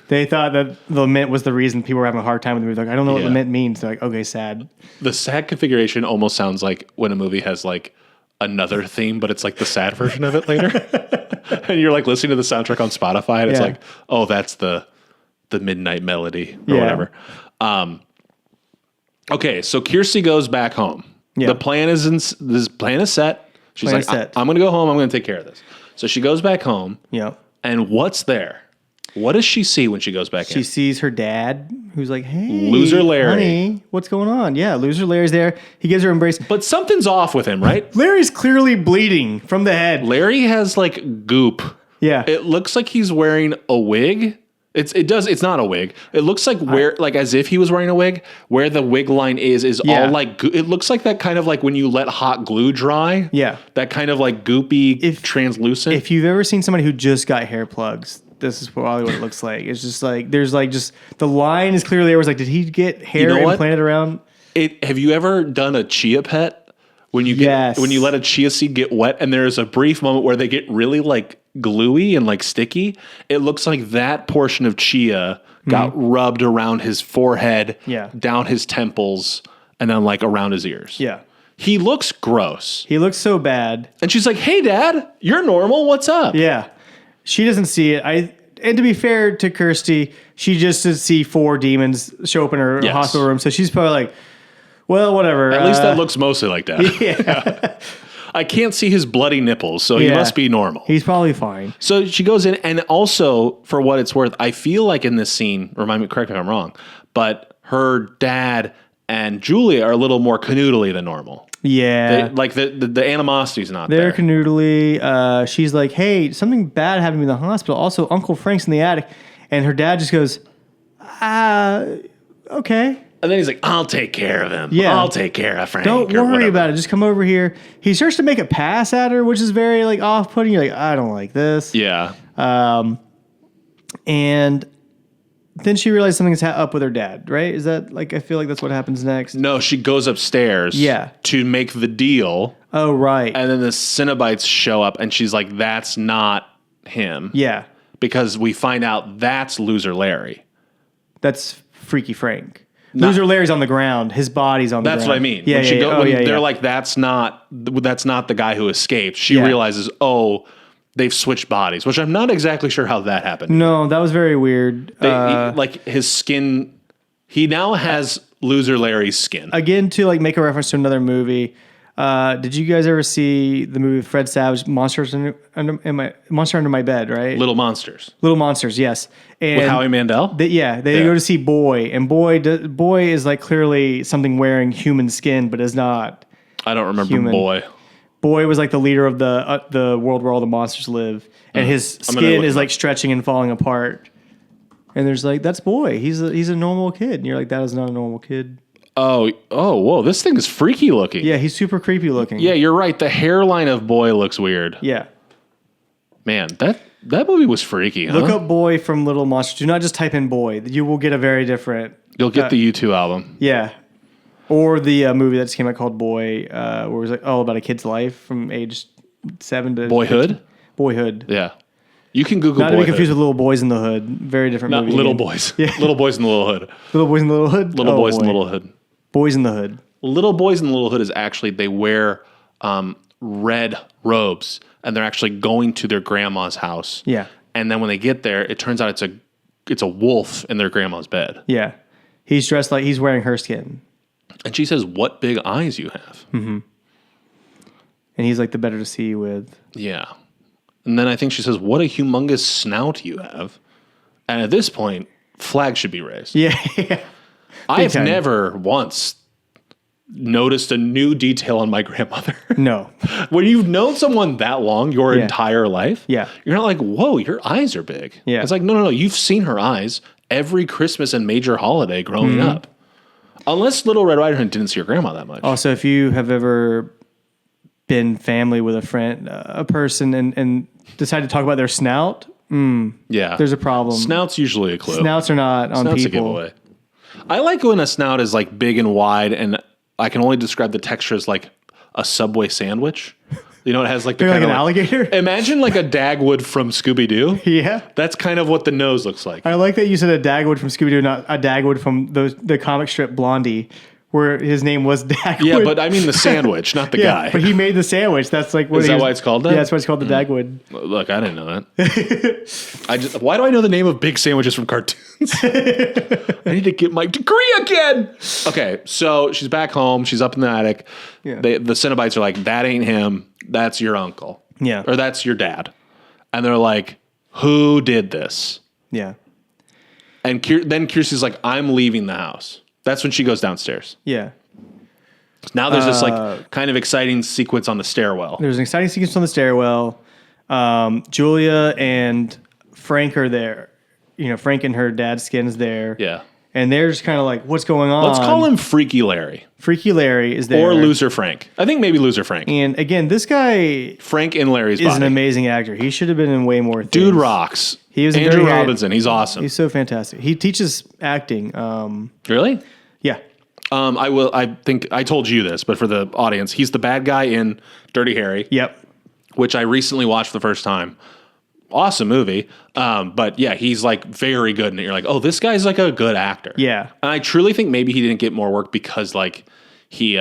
They thought that the lament was the reason people were having a hard time with the movie. Like, I don't know what Yeah. lament means. They're like, okay, sad. The sad configuration almost sounds like when a movie has like another theme, but it's like the sad version of it later. And you're like listening to the soundtrack on Spotify, and it's Yeah. like, oh, that's the midnight melody or Yeah. whatever. Okay, so Kirsty goes back home. Yeah. The plan is this plan is set. She's Plan like, is set. I'm going to go home. I'm going to take care of this. So she goes back home, Yeah. and what's there? What does she see when she goes back She in? sees her dad, who's like, hey, Loser Larry. honey, what's going on? Yeah, loser Larry's there. He gives her an embrace. But something's off with him, right? Larry's clearly bleeding from the head. Larry has like goop. Yeah. It looks like he's wearing a wig. It's not a wig. It looks like as if he was wearing a wig. Where the wig line is Yeah. all like it looks like that kind of like when you let hot glue dry. Yeah. That kind of like goopy, translucent. If you've ever seen somebody who just got hair plugs, this is probably what it looks like. It's just like, there's like just, the line is clearly there. It was like, did he get hair know what? implanted around? Have you ever done a chia pet? When you Yes. when you let a chia seed get wet and there's a brief moment where they get really like gluey and like sticky, it looks like that portion of chia got rubbed around his forehead, Yeah. down his temples, and then like around his ears. Yeah. He looks gross. He looks so bad. And she's like, "Hey, Dad, you're normal. What's up?" Yeah. She doesn't see it. And to be fair to Kirsty, she just did see 4 demons show up in her Yes. hospital room. So she's probably like, well, whatever. At least that looks mostly like that. Yeah. I can't see his bloody nipples, so he Yeah. must be normal. He's probably fine. So she goes in, and also, for what it's worth, I feel like in this scene, correct me if I'm wrong, but her dad and Julia are a little more canoodly than normal. Yeah. The animosity's not They're there. canoodly. She's like, hey, something bad happened to me in the hospital. Also, Uncle Frank's in the attic. And her dad just goes, okay. And then he's like, I'll take care of him. Yeah. I'll take care of Frank. Don't worry about it. Just come over here. He starts to make a pass at her, which is very like off-putting. You're like, I don't like this. Yeah. And then she realized something's up with her dad, right? Is that like, I feel like that's what happens next. No, she goes upstairs Yeah. to make the deal. Oh, right. And then the cenobites show up, and she's like, that's not him. Yeah. Because we find out that's loser Larry. That's Freaky Frank. Loser Larry's on the ground. His body's on the ground. That's what I mean. Yeah, When they're like, that's not the guy who escaped. She realizes, they've switched bodies, which I'm not exactly sure how that happened. No, that was very weird. Like his skin, he now has Loser Larry's skin. Again, to like make a reference to another movie. Did you guys ever see the movie Fred Savage, Monster Under My Bed, right? Little Monsters. Little Monsters, yes. And With Howie Mandel? They go to see Boy, and Boy is like clearly something wearing human skin, but is not. I don't remember human. Boy. Boy was like the leader of the world where all the monsters live, and his skin is like stretching and falling apart. And there's like, that's Boy. He's a normal kid, and you're like, that is not a normal kid. Oh, whoa! This thing is freaky looking. Yeah, he's super creepy looking. Yeah, you're right. The hairline of Boy looks weird. Yeah. Man, that movie was freaky. Look up Boy from Little Monsters. Do not just type in Boy. You will get a very different. You'll get the U2 album. Yeah. Or the movie that just came out called Boy, where it was like all about a kid's life from age 7 to Boyhood. 15. Boyhood. Yeah, you can Google. Not Boyhood. to be confused with Little Boys in the Hood. Very different Not movie. Little Boys. Yeah. Little Boys in the Little Hood. Little Boys in the Little Hood. Little Boys in the Little Hood. Boys in the Hood. Little Boys in the Little Hood is actually they wear red robes and they're actually going to their grandma's house. Yeah. And then when they get there, it turns out it's a wolf in their grandma's bed. Yeah. He's dressed like he's wearing her skin. And she says, "What big eyes you have." Mm-hmm. And he's like the better to see with. Yeah. And then I think she says, "What a humongous snout you have." And at this point, flags should be raised. Yeah. I've never once noticed a new detail on my grandmother. No. When you've known someone that long, your entire life, Yeah. you're not like, whoa, your eyes are big. Yeah. It's like, no. You've seen her eyes every Christmas and major holiday growing up. Unless Little Red Riding Hood didn't see your grandma that much. Also, if you have ever been family with a friend, a person, and decide to talk about their snout, yeah, there's a problem. Snout's usually a clue. Snouts are not on Snout's people. a giveaway. I like when a snout is like big and wide, and I can only describe the texture as like a Subway sandwich. You know, it has like the Like kind an of alligator? Imagine like a Dagwood from Scooby Doo. Yeah. That's kind of what the nose looks like. I like that you said a Dagwood from Scooby-Doo, not a Dagwood from the comic strip Blondie, where his name was Dagwood. Yeah, but I mean the sandwich, not the guy. But he made the sandwich. That's like what Is that why it's called that? Yeah, that's why it's called the Dagwood. Look, I didn't know that. Why do I know the name of big sandwiches from cartoons? I need to get my degree again. Okay, so she's back home. She's up in the attic. Yeah. The Cenobites are like, that ain't him. That's your uncle. Yeah. Or that's your dad. And they're like, who did this? Yeah. And then Kirsty's like, I'm leaving the house. That's when she goes downstairs. Yeah. Now there's this like kind of exciting sequence on the stairwell. There's an exciting sequence on the stairwell. Julia and Frank are there. You know, Frank and her dad's skin is there. Yeah. And they're just kind of like, what's going on? Let's call him Freaky Larry. Freaky Larry is there. Or Loser Frank. I think maybe Loser Frank. And again, this guy Frank in Larry's is body. an amazing actor. He should have been in way more things. Dude rocks. He was in Andrew Dirty Harry. Robinson. He's awesome. He's so fantastic. He teaches acting. Really? Yeah. I think I told you this, but for the audience, he's the bad guy in Dirty Harry. Yep. Which I recently watched for the first time. Awesome movie. But yeah, he's like very good. And you're like, oh, this guy's like a good actor. Yeah. And I truly think maybe he didn't get more work because like he's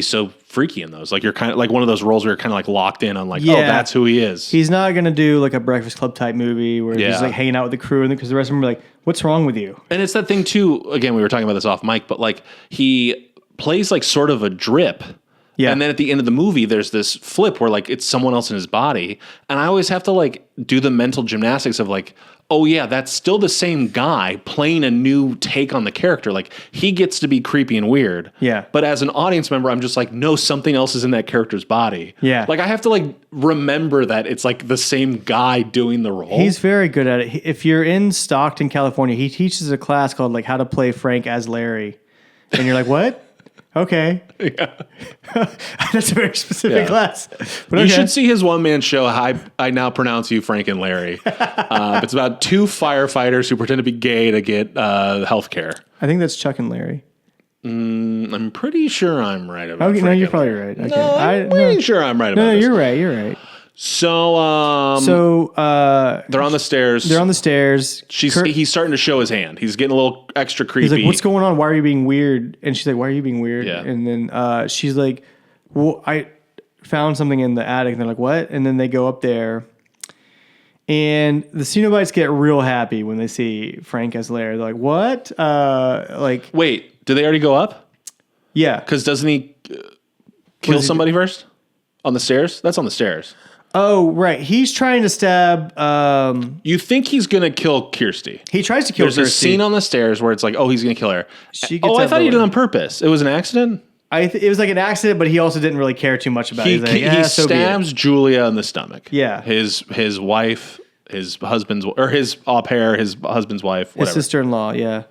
so freaky in those. Like you're kind of like one of those roles where you're kind of like locked in on like, oh, that's who he is. He's not going to do like a Breakfast Club type movie where he's like hanging out with the crew and because the rest of them are like, what's wrong with you? And it's that thing too, again, we were talking about this off mic, but like he plays like sort of a drip. Yeah. And then at the end of the movie, there's this flip where like it's someone else in his body. And I always have to like do the mental gymnastics of like, oh yeah, that's still the same guy playing a new take on the character. Like he gets to be creepy and weird. Yeah. But as an audience member, I'm just like, no, something else is in that character's body. Yeah. Like I have to like remember that it's like the same guy doing the role. He's very good at it. If you're in Stockton, California, he teaches a class called like how to play Frank as Larry. And you're like, what? Okay. Yeah. That's a very specific class. But You should see his one-man show, I Now Pronounce You Frank and Larry. It's about two firefighters who pretend to be gay to get health care. I think that's Chuck and Larry. I'm pretty sure I'm right about Okay, Frank no, you're and probably Larry. right. Okay. No, I'm pretty sure I'm right about No, this. you're right. You're right. So they're on the stairs. They're on the stairs. He's starting to show his hand. He's getting a little extra creepy. He's like, "What's going on? Why are you being weird?" And she's like, "Why are you being weird?" Yeah. And then she's like, "Well, I found something in the attic." And they're like, "What?" And then they go up there. And the cenobites get real happy when they see Frank as Lair. They're like, "What?" Wait, do they already go up? Yeah. Because doesn't he kill somebody first on the stairs? That's on the stairs. Oh, right. He's trying to stab. You think he's gonna kill Kirsty? He tries to kill There's Kirsty. a scene on the stairs where it's like, oh, he's gonna kill her. She gets I thought he did it everywhere. on purpose. It was an accident. It was like an accident, but he also didn't really care too much about it. He He's like, "Yeah, so be it." stabs Julia in the stomach. Yeah. His wife, his husband's, or his au pair, his husband's wife, His whatever. sister-in-law, yeah.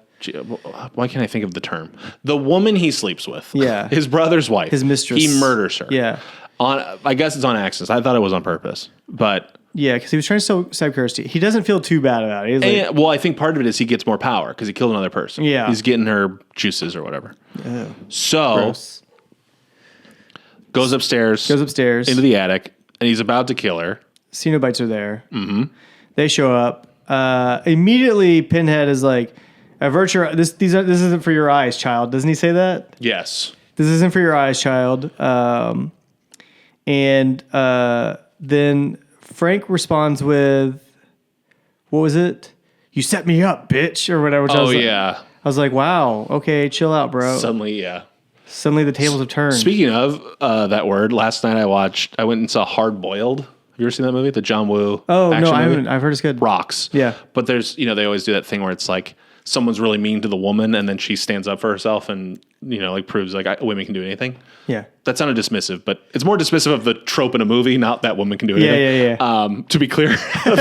Why can't I think of the term? The woman he sleeps with. Yeah. His brother's wife. His mistress. He murders her. Yeah. I guess it's on accident. I thought it was on purpose, but. Yeah, because he was trying to stab Kirsty. He doesn't feel too bad about it. He's like, And, well, I think part of it is he gets more power because he killed another person. Yeah. He's getting her juices or whatever. "Ew, So gross." goes upstairs into the attic, and he's about to kill her. Cenobites are there. Mm-hmm. They show up. Immediately, Pinhead is like, "Avert your this isn't for your eyes, child." Doesn't he say that? Yes. This isn't for your eyes, child. And then Frank responds with, what was it? "You set me up, bitch," or whatever. Oh, I yeah. was like, wow, okay, chill out, bro. Suddenly, yeah. Suddenly the tables have turned. Speaking of that word, last night I went and saw Hard Boiled. Have you ever seen that movie? The John Woo Oh, no, action I movie? haven't. I've heard it's good. Rocks. Yeah. But there's, they always do that thing where it's like someone's really mean to the woman and then she stands up for herself and, like proves like women can do anything. Yeah. That sounded dismissive, but it's more dismissive of the trope in a movie, not that women can do anything. Yeah. To be clear. We're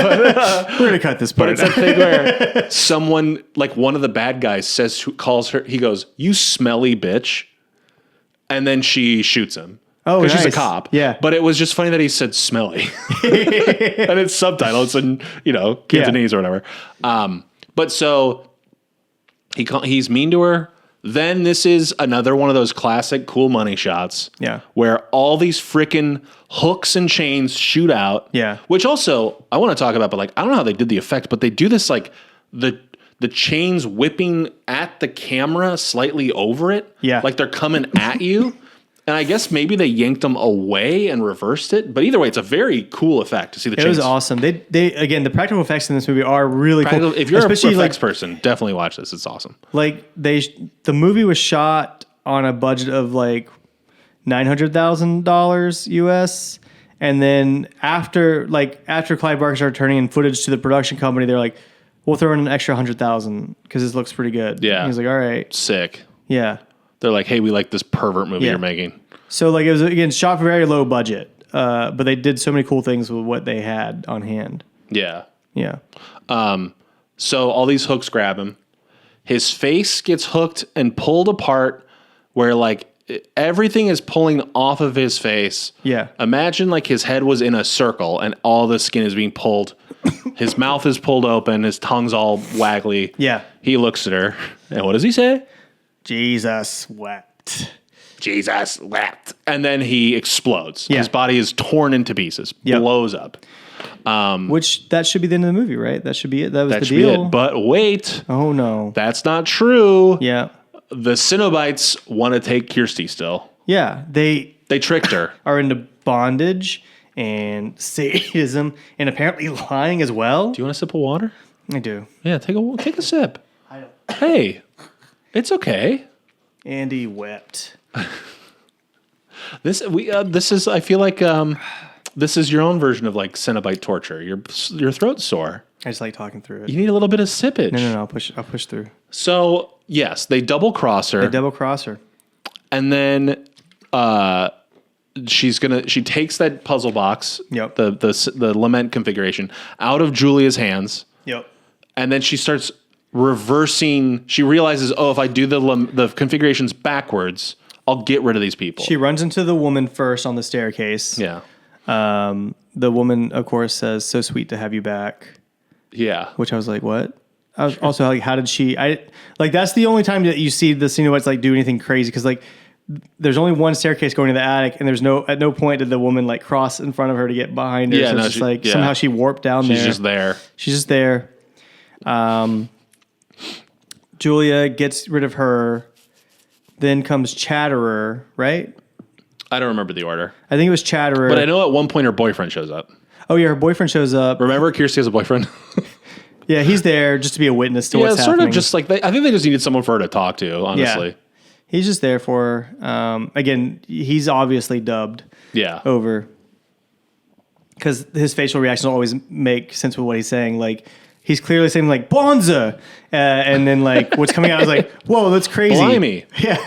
going to cut this part. But it's that thing where someone, like one of the bad guys calls her, he goes, "You smelly bitch." And then she shoots him. Oh, because she's a nice. cop. Yeah. But it was just funny that he said smelly. And it's subtitled. It's in, Cantonese or whatever. But so he's mean to her. Then this is another one of those classic cool money shots. Yeah. Where all these freaking hooks and chains shoot out. Yeah. Which also I want to talk about, but I don't know how they did the effect, but they do this like the chains whipping at the camera slightly over it. Yeah. Like they're coming at you. And I guess maybe they yanked them away and reversed it. But either way, it's a very cool effect to see the chains. It was awesome. They again, the practical effects in this movie are really cool. If you're especially an effects person, definitely watch this. It's awesome. Like the movie was shot on a budget of like $900,000 US. And then after Clive Barker started turning in footage to the production company, they're like, "We'll throw in an extra 100,000 because this looks pretty good." Yeah. And he's like, "All right." Sick. Yeah. They're like, "Hey, we like this pervert movie Yeah. you're making." So like it was again shot for very low budget, but they did so many cool things with what they had on hand. Yeah. Yeah. So all these hooks grab him. His face gets hooked and pulled apart where like everything is pulling off of his face. Yeah. Imagine like his head was in a circle and all the skin is being pulled. His mouth is pulled open. His tongue's all waggly. Yeah. He looks at her. And what does he say? Jesus wept. Jesus wept. And then he explodes. Yeah. His body is torn into pieces. Yep. Blows up. Which that should be the end of the movie, right? That should be it. That was That the should deal. be it. But wait. Oh no. That's not true. Yeah. The cenobites want to take Kirsty still. Yeah. They They tricked her. are into bondage and sadism and apparently lying as well. Do you want a sip of water? I do. Yeah, take a sip. Hey, it's okay. Andy wept. This is. I feel like this is your own version of like Cenobite torture. Your throat's sore. I just like talking through it. You need a little bit of sippage. No. I'll push through. So yes, they double cross her, They double cross her. and then she takes that puzzle box, Yep. the lament configuration, out of Julia's hands, Yep. and then she starts reversing. She realizes, oh, if I do the configurations backwards, I'll get rid of these people. She runs into the woman first on the staircase. Yeah. The woman, of course, says, "So sweet to have you back," Yeah. which I was like, what? I was also like, how did she, that's the only time that you see the Cenobites like do anything crazy. Cause like there's only one staircase going to the attic, and at no point did the woman like cross in front of her to get behind her. Yeah, So no, it's just somehow she warped down there. She's just there. She's just there. Julia gets rid of her. Then comes Chatterer, right? I don't remember the order. I think it was Chatterer. But I know at one point her boyfriend shows up. Oh, yeah, her boyfriend shows up. Remember Kirsty has a boyfriend? Yeah, he's there just to be a witness to what's happening. Sort of just like, I think they just needed someone for her to talk to, honestly. Yeah. He's just there for her. Again, he's obviously dubbed over. Because his facial reactions always make sense with what he's saying. Like, he's clearly saying, like, Bonza! And then, like, what's coming out is like, whoa, that's crazy. Blimey. Yeah.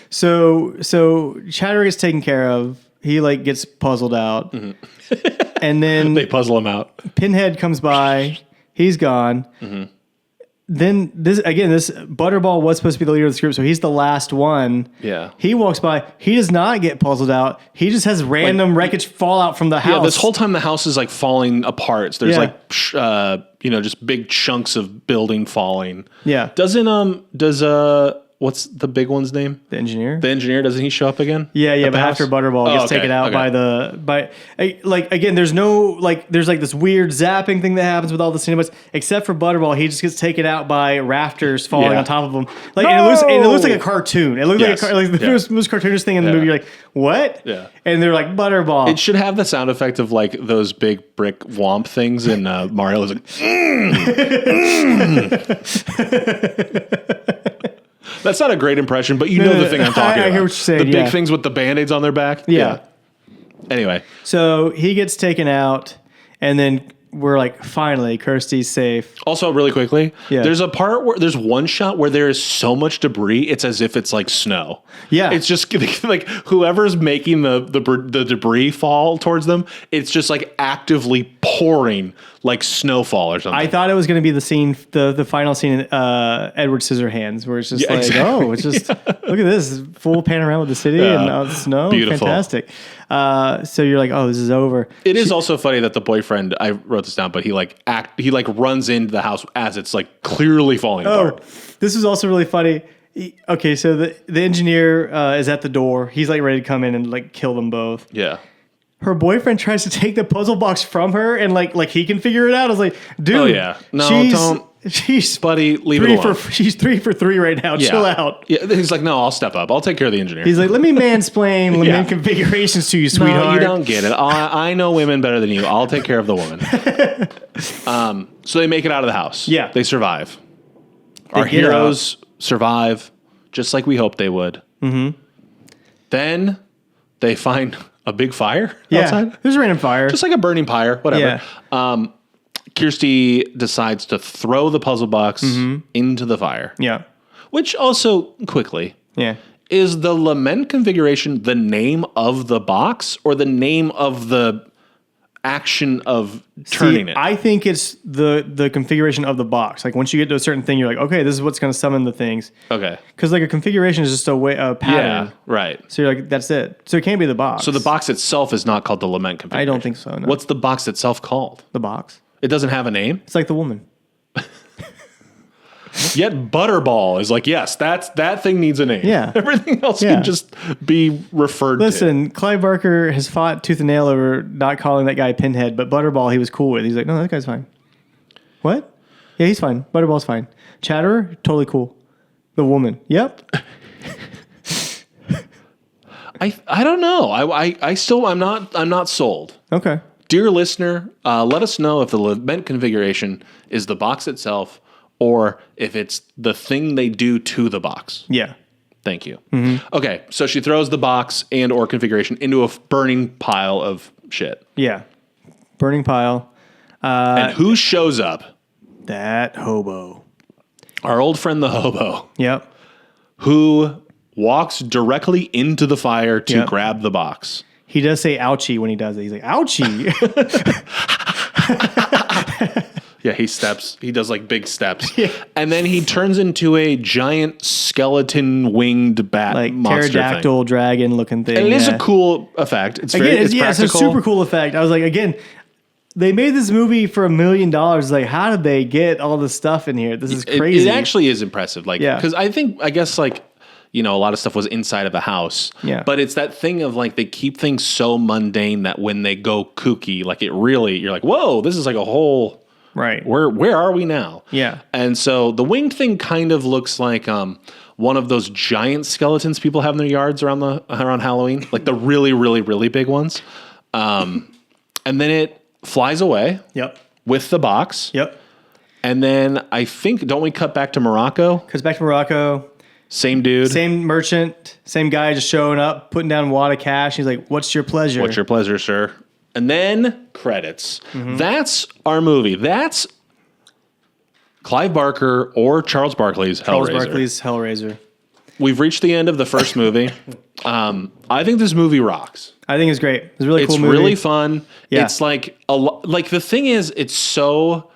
So Chatterer gets taken care of. He, like, gets puzzled out. Mm-hmm. And then they puzzle him out. Pinhead comes by. He's gone. Mm-hmm. Then this Butterball was supposed to be the leader of this group, so he's the last one. Yeah. He walks by. He does not get puzzled out. He just has random wreckage fall out from the house. Yeah, this whole time the house is like falling apart. So there's just big chunks of building falling. Yeah. Does what's the big one's name? The engineer. The engineer, doesn't he show up again? Yeah, but after Butterball gets taken out there's this weird zapping thing that happens with all the cenobites, except for Butterball. He just gets taken out by rafters falling on top of him. Like, and it looks like a cartoon. It looks like the most cartoonish thing in the movie. You're like, what? Yeah. And they're like, Butterball. It should have the sound effect of like those big brick womp things in Mario. It's like, That's not a great impression, but the thing I'm talking about. I hear what you're saying. The big things with the Band-Aids on their back. Yeah. Anyway. So he gets taken out, and then we're like, finally, Kirsty's safe. Also, really quickly, there's there's one shot where there is so much debris, it's as if it's like snow. Yeah. It's just like whoever's making the debris fall towards them, it's just like actively pouring like snowfall or something. I thought it was going to be the scene, the final scene in Edward Scissorhands, where it's just it's just, look at this, full panorama of the city and snow. Beautiful. Fantastic. So you're like, oh, this is over. It is also funny that the boyfriend, I wrote this down, but he runs into the house as it's like clearly falling apart. This is also really funny. Okay, so the engineer is at the door. He's like ready to come in and like kill them both. Yeah. Her boyfriend tries to take the puzzle box from her and like he can figure it out. I was like, dude, oh yeah, no, don't. She's buddy, leave it alone. She's 3 for 3 right now. Yeah. Chill out. Yeah, he's like, no, I'll step up. I'll take care of the engineer. He's like, let me mansplain lemon configurations to you, sweetheart. No, you don't get it. I know women better than you. I'll take care of the woman. So they make it out of the house. Yeah, they survive. Our heroes survive, just like we hoped they would. Mm-hmm. Then they find a big fire outside. There's a random fire, just like a burning pyre, whatever. Yeah. Kirsty decides to throw the puzzle box into the fire. Yeah. Which also, quickly, is the lament configuration the name of the box or the name of the action of turning it? I think it's the configuration of the box. Like once you get to a certain thing, you're like, okay, this is what's going to summon the things. Okay. Because like a configuration is just a pattern. Yeah, right. So you're like, that's it. So it can't be the box. So the box itself is not called the lament configuration. I don't think so. No. What's the box itself called? The box. It doesn't have a name? It's like the woman. Yet Butterball is like, yes, that thing needs a name. Yeah. Everything else can just be referred to. Listen, Clive Barker has fought tooth and nail over not calling that guy Pinhead, but Butterball he was cool with. He's like, no, that guy's fine. What? Yeah, he's fine. Butterball's fine. Chatterer, totally cool. The woman. Yep. I don't know. I'm not sold. Okay. Dear listener, let us know if the lament configuration is the box itself or if it's the thing they do to the box. Yeah. Thank you. Mm-hmm. Okay, so she throws the box and or configuration into a burning pile of shit. Yeah. Burning pile. And who shows up? That hobo. Our old friend the hobo. Yep. Who walks directly into the fire to grab the box. He does say ouchie when he does it. He's like, ouchie. Yeah, he does like big steps. Yeah. And then he turns into a giant skeleton winged bat like monster pterodactyl thing. Dragon looking thing. And it is a cool effect. It's practical. It's a super cool effect. I was like, again, they made this movie for $1 million. Like, how did they get all this stuff in here? This is crazy. It actually is impressive. Like, because I guess a lot of stuff was inside of a house. Yeah. But it's that thing of like they keep things so mundane that when they go kooky, like it really, you're like, whoa, this is like a whole. Right. Where are we now? Yeah. And so the winged thing kind of looks like one of those giant skeletons people have in their yards around Halloween, like the really, really, really big ones. And then it flies away. Yep. With the box. Yep. And then I think, don't we cut back to Morocco? Cuts back to Morocco. Same dude. Same merchant. Same guy just showing up, putting down a wad of cash. He's like, what's your pleasure? What's your pleasure, sir? And then credits. Mm-hmm. That's our movie. That's Clive Barker or Charles Barkley's Hellraiser. We've reached the end of the first movie. I think this movie rocks. I think it's great. It's a really cool movie. It's really fun. Yeah. It's like the thing is, it's so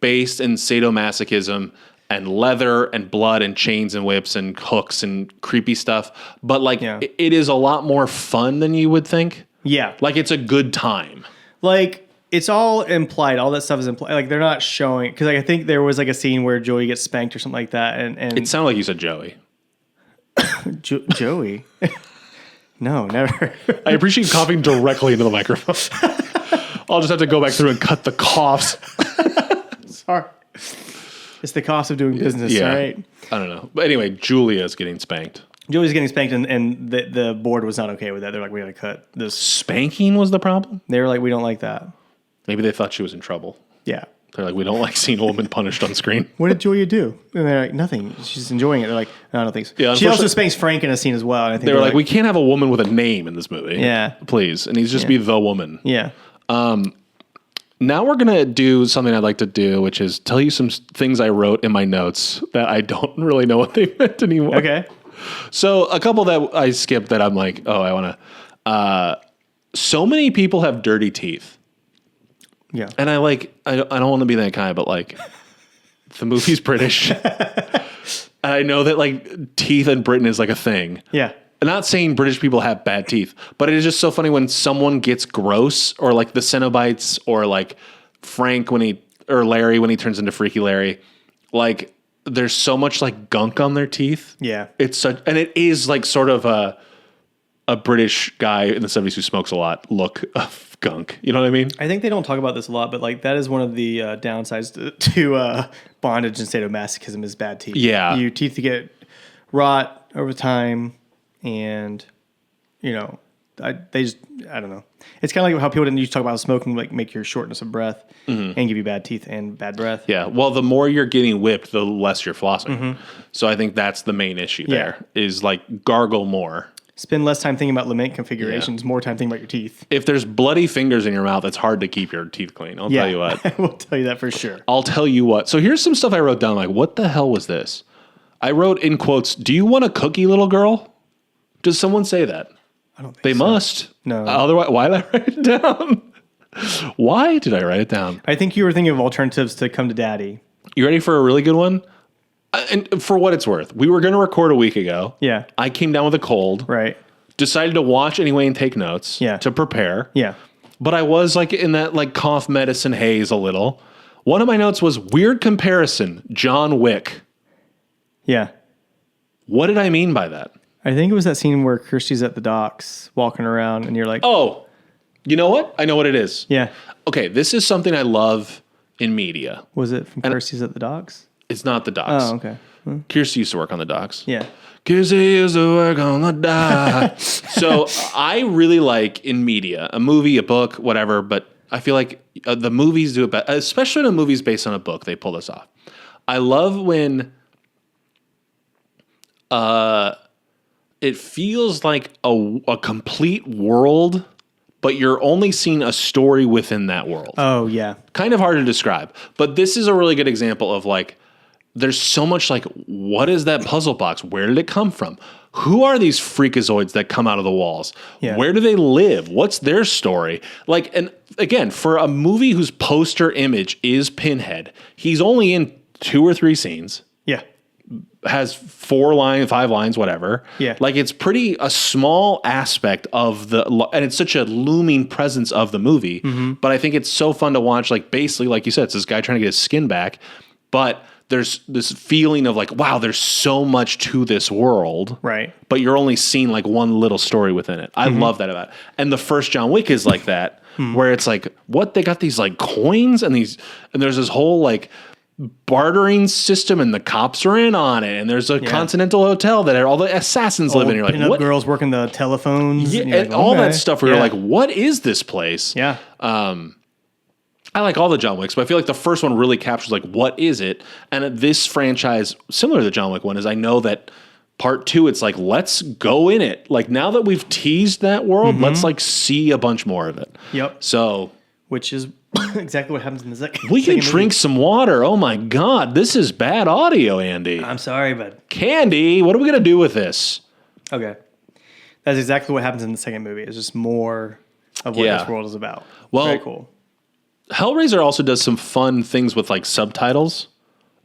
based in sadomasochism and leather and blood and chains and whips and hooks and creepy stuff. But it is a lot more fun than you would think. Yeah. Like it's a good time. Like it's all implied. All that stuff is implied. Like they're not showing, because I think there was like a scene where Joey gets spanked or something like that. And it sounded like you said Joey. Joey? No, never. I appreciate you coughing directly into the microphone. I'll just have to go back through and cut the coughs. Sorry. It's the cost of doing business, right? I don't know. But anyway, Julia's getting spanked. Julie's getting spanked, and the board was not okay with that. They're like, we got to cut this. Spanking was the problem? They were like, we don't like that. Maybe they thought she was in trouble. Yeah. They're like, we don't like seeing a woman punished on screen. What did Julia do? And they're like, nothing. She's enjoying it. They're like, no, I don't think so. Yeah, she also spanks Frank in a scene as well. And I think they were like, we can't have a woman with a name in this movie. Yeah. Please. And he's just be the woman. Yeah. Now we're going to do something I'd like to do, which is tell you some things I wrote in my notes that I don't really know what they meant anymore. Okay. So a couple that I skipped that I'm like, oh, I want to. So many people have dirty teeth. Yeah. And I don't want to be that guy, but like the movie's British. And I know that like teeth in Britain is like a thing. Yeah. I'm not saying British people have bad teeth, but it is just so funny when someone gets gross, or like the Cenobites, or like Frank or Larry when he turns into Freaky Larry. Like there's so much like gunk on their teeth. Yeah. And it is like sort of a British guy in the 70s who smokes a lot look of gunk. You know what I mean? I think they don't talk about this a lot, but like that is one of the downsides to bondage and sadomasochism is bad teeth. Yeah. Your teeth get rot over time, and I don't know. It's kind of like how people didn't used to talk about smoking, like make your shortness of breath and give you bad teeth and bad breath. Yeah. Well, the more you're getting whipped, the less you're flossing. Mm-hmm. So I think that's the main issue there is like gargle more. Spend less time thinking about lament configurations, more time thinking about your teeth. If there's bloody fingers in your mouth, it's hard to keep your teeth clean. I'll tell you what. I will tell you that for sure. I'll tell you what. So here's some stuff I wrote down. Like, what the hell was this? I wrote in quotes, "Do you want a cookie, little girl?" Does someone say that? I don't think they so. must. No. Otherwise, why did I write it down? Why did I write it down? I think you were thinking of alternatives to Come to Daddy. You ready for a really good one? And for what it's worth, we were going to record a week ago. Yeah. I came down with a cold. Right. Decided to watch anyway and take notes. Yeah. To prepare. Yeah. But I was like in that like cough medicine haze a little. One of my notes was weird comparison, John Wick. Yeah. What did I mean by that? I think it was that scene where Kirsty's at the docks walking around and you're like, oh, you know what? I know what it is. Yeah. Okay, this is something I love in media. Was it from Kirsty's at the docks? It's not the docks. Oh, okay. Kirsty used to work on the docks. Yeah. Kirsty used to work on the docks. So I really like in media, a movie, a book, whatever, but I feel like the movies do it better, especially when a movie's based on a book, they pull this off. I love when it feels like a complete world, but you're only seeing a story within that world. Oh, yeah. Kind of hard to describe. But this is a really good example of like, there's so much like, what is that puzzle box? Where did it come from? Who are these freakazoids that come out of the walls? Yeah. Where do they live? What's their story? Like, and again, for a movie whose poster image is Pinhead, he's only in 2 or 3 scenes. Yeah. Has 4 lines, 5 lines, whatever. Yeah. Like it's pretty a small aspect of and it's such a looming presence of the movie. Mm-hmm. But I think it's so fun to watch. Like basically, like you said, it's this guy trying to get his skin back, but there's this feeling of like, wow, there's so much to this world. Right. But you're only seeing like one little story within it. I love that about it. And the first John Wick is like that, where it's like, what, they got these like coins and there's this whole like bartering system and the cops are in on it. And there's a Continental Hotel that all the assassins live in. You're like, Pinup what? girls working the telephones. Yeah, and you're and like, all okay. that stuff where you're like, what is this place? Yeah. I like all the John Wicks, but I feel like the first one really captures like, what is it? And this franchise, similar to the John Wick one, is I know that part 2, it's like, let's go in it. Like now that we've teased that world, let's like see a bunch more of it. Yep. So, which is exactly what happens in the second. we can second drink movie. some water. Oh my God, this is bad audio, Andy. I'm sorry, but Candy, what are we going to do with this? okay. That's exactly what happens in the second movie. It's just more of what this world is about. Well, very cool. Hellraiser also does some fun things with like subtitles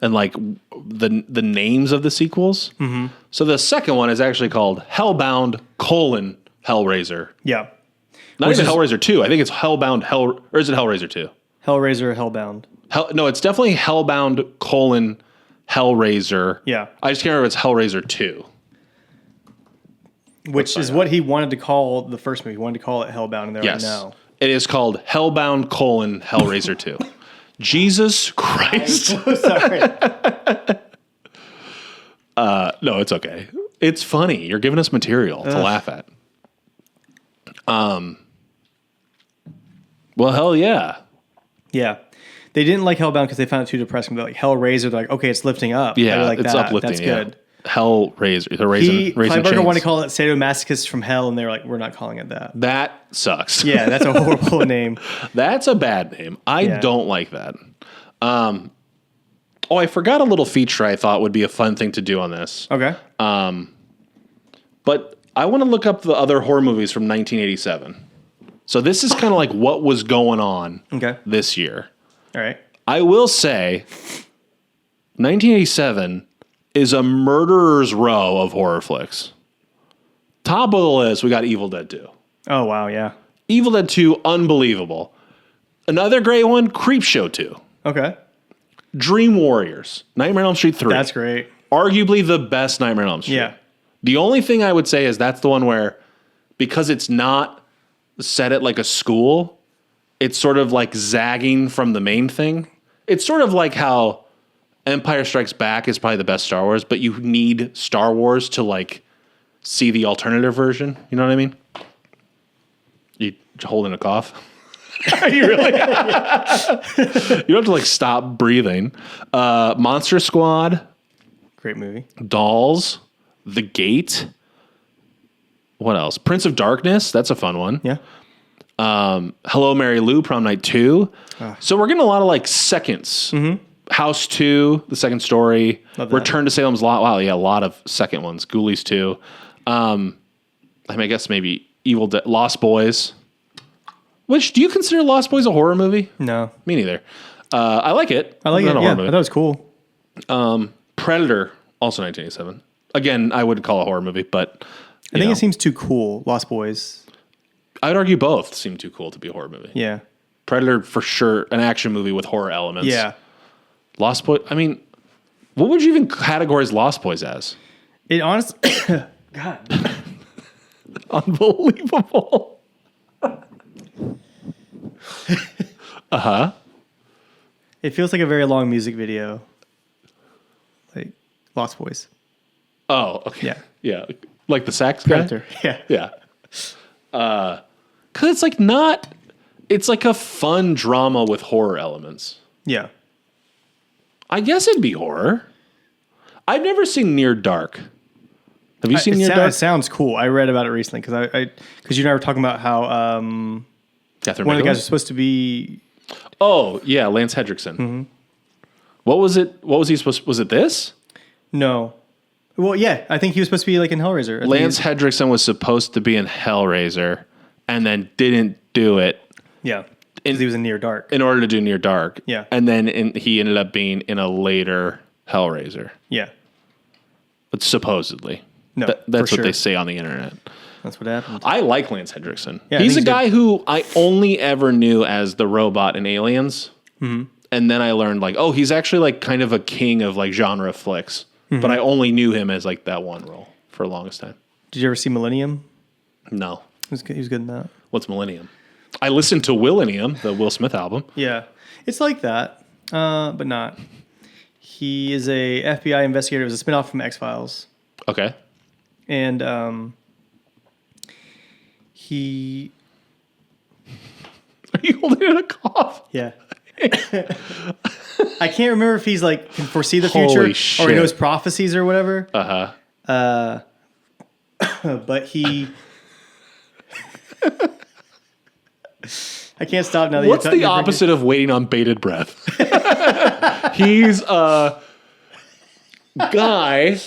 and like the names of the sequels. Mm-hmm. So the second one is actually called Hellbound: Hellraiser. Yeah. Not even Hellraiser 2. I think it's Hellbound or is it Hellraiser 2? Hellraiser, Hellbound. No, it's definitely Hellbound: Hellraiser. Yeah. I just can't remember if it's Hellraiser 2. Which is what he wanted to call the first movie. He wanted to call it Hellbound, and they're Yes. like, no. It is called Hellbound: Hellraiser 2. Jesus Christ. Sorry. No, it's okay. It's funny. You're giving us material to laugh at. Well, hell yeah. Yeah. They didn't like Hellbound because they found it too depressing. But like Hellraiser, they're like, okay, it's lifting up. Yeah, They like it's that. uplifting. That's yeah. good. Hellraiser. They're raising Clive Barker chains. wanted to call it Sadomasochists from Hell, and they were like, we're not calling it that. That sucks. Yeah, that's a horrible name. That's a bad name. I don't like that. I forgot a little feature I thought would be a fun thing to do on this. Okay. But I want to look up the other horror movies from 1987. So this is kind of like what was going on this year. All right. I will say 1987 is a murderer's row of horror flicks. Top of the list, we got Evil Dead 2. Oh, wow, yeah. Evil Dead 2, unbelievable. Another great one, Creepshow 2. Okay. Dream Warriors, Nightmare on Elm Street 3. That's great. Arguably the best Nightmare on Elm Street. Yeah. The only thing I would say is that's the one where, because it's not set at like a school, it's sort of like zagging from the main thing. It's sort of like how Empire Strikes Back is probably the best Star Wars, but you need Star Wars to like see the alternative version. You know what I mean? You holding a cough? You really? You don't have to like stop breathing. Monster Squad. Great movie. Dolls. The Gate. What else? Prince of Darkness. That's a fun one. Yeah. Hello, Mary Lou. Prom Night 2. So we're getting a lot of like seconds. Mm-hmm. House 2, the second story. Return to Salem's Lot. Wow, yeah, a lot of second ones. Ghoulies 2. I guess maybe Evil Dead. Lost Boys. Which, do you consider Lost Boys a horror movie? No. Me neither. I like it. I like Not it. a Yeah, horror I movie. thought it was cool. Predator, also 1987. Again, I wouldn't call it a horror movie, but I think it seems too cool. Lost Boys. I would argue both seem too cool to be a horror movie. Yeah. Predator, for sure, an action movie with horror elements. Yeah. Lost Boys, I mean, what would you even categorize Lost Boys as? It honestly, God. Unbelievable. It feels like a very long music video. Like Lost Boys. Oh, okay. Yeah. Yeah. Like the sax guy? Predator. Yeah. Yeah. Because it's like not, it's like a fun drama with horror elements. Yeah. I guess it'd be horror. I've never seen Near Dark. Have you seen Near Dark? It sounds cool. I read about it recently because because you and I were talking about how Catherine one of the Bigelow? guys was supposed to be. Oh, yeah, Lance Hendrickson. Mm-hmm. What was it? What was he supposed to, was it this? No. Well, yeah, I think he was supposed to be like in Hellraiser. Lance Hendrickson was supposed to be in Hellraiser and then didn't do it. Yeah. Because he was in Near Dark. In order to do Near Dark. Yeah. And then he ended up being in a later Hellraiser. Yeah. But supposedly. No, that's for what they sure. say on the internet. That's what happened. I like Lance Hendrickson. Yeah, I he's a think he's guy who I only ever knew as the robot in Aliens. Mm-hmm. And then I learned like, oh, he's actually like kind of a king of like genre flicks. But I only knew him as like that one role for the longest time. Did you ever see Millennium? No. He was good in that. What's Millennium? I listened to Willennium, the Will Smith album. Yeah. It's like that, but not. He is a FBI investigator. It was a spinoff from X-Files. Okay. And he... Are you holding in a cough? Yeah. I can't remember if he's like can foresee the Holy future shit. or he knows prophecies or whatever. Uh-huh. But he... I can't stop now. That What's the opposite of waiting on bated breath? He's a guy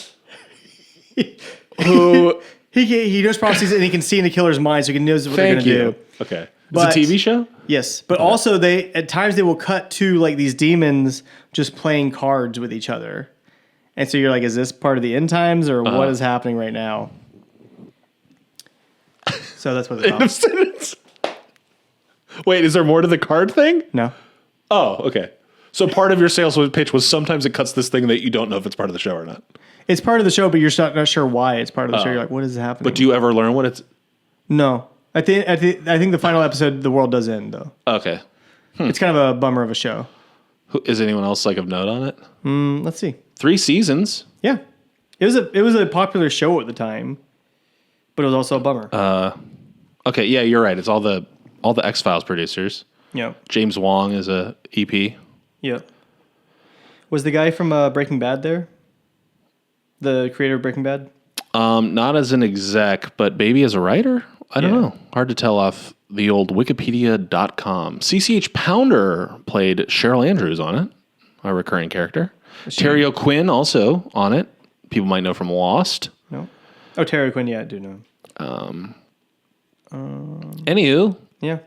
who... He knows prophecies and he can see in the killer's mind, so he knows what they're going to do. Okay. But- It's a TV show? Yes, but also at times they will cut to like these demons just playing cards with each other, and so you're like, is this part of the end times or what is happening right now? So that's what it's about. Wait, is there more to the card thing? No, Oh, okay. So part of your sales pitch was sometimes it cuts this thing that you don't know if it's part of the show or not. it's part of the show, but you're not sure why it's part of the show. You're like, what is happening? But do you ever learn what it's... No, I think the final episode, the world does end though. Okay. It's kind of a bummer of a show. Is anyone else like of note on it? Let's see. 3 seasons. Yeah, it was a popular show at the time, but it was also a bummer. Okay, yeah, you're right. It's all the X-Files producers. Yeah. James Wong is a E EP. Yeah. Was the guy from Breaking Bad there? The creator of Breaking Bad? Not as an exec, but maybe as a writer? I don't know. Hard to tell off the old Wikipedia.com. CCH Pounder played Cheryl Andrews on it, a recurring character. Terry O'Quinn also on it. People might know from Lost. No. Oh, Terry O'Quinn, yeah, I do know. Anywho, Yeah.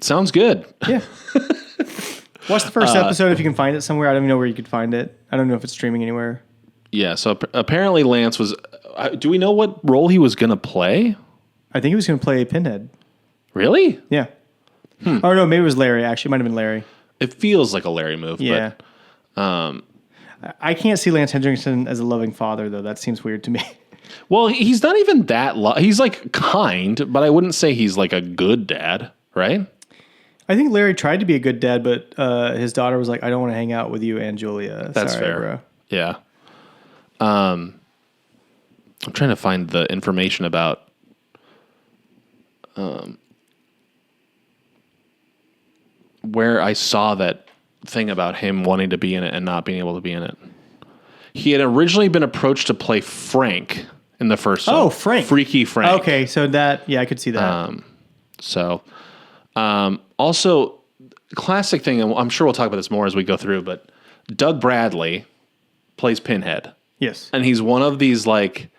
sounds good. Yeah. Watch the first episode if you can find it somewhere. I don't even know where you could find it. I don't know if it's streaming anywhere. Yeah, so apparently Lance was... do we know what role he was going to play? I think he was going to play Pinhead. Really? Yeah. Oh, no, maybe it was Larry. Actually, it might have been Larry. It feels like a Larry move. Yeah. But, I can't see Lance Hendrickson as a loving father, though. That seems weird to me. well, he's not even that... he's like kind, but I wouldn't say he's like a good dad, right? I think Larry tried to be a good dad, but his daughter was like, I don't want to hang out with you and Julia. That's Sorry, fair. bro. Yeah. I'm trying to find the information about where I saw that thing about him wanting to be in it and not being able to be in it. He had originally been approached to play Frank in the first film. Oh, Frank. Freaky Frank. Okay, so that, yeah, I could see that. Also, classic thing, and I'm sure we'll talk about this more as we go through, but Doug Bradley plays Pinhead. Yes. And he's one of these like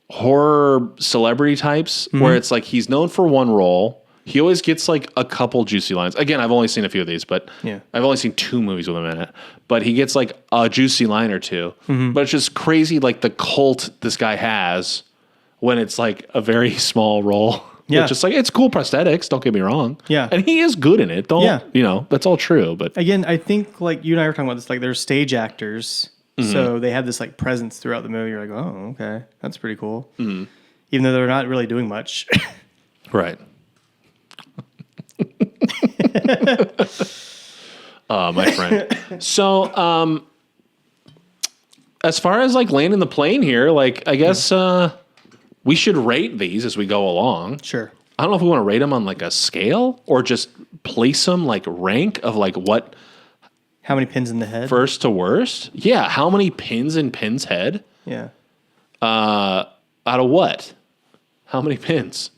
horror celebrity types where it's like he's known for one role. He always gets like a couple juicy lines. Again, I've only seen a few of these, but Yeah. I've only seen 2 movies with him in it. But he gets like a juicy line or two. But it's just crazy like the cult this guy has when it's like a very small role. Yeah. It's just like, it's cool prosthetics, don't get me wrong. Yeah. And he is good in it. Yeah. That's all true. But Again, I think like you and I were talking about this, like they're stage actors. So they have this like presence throughout the movie. You're like, oh, okay. That's pretty cool. Even though they're not really doing much. right. My friend. So, as far as like landing the plane here, like I guess we should rate these as we go along. Sure. I don't know if we want to rate them on like a scale or just place them like rank of like what How many pins in the head? first to worst. Yeah, how many pins in Pin's head? Yeah. Out of what? How many pins?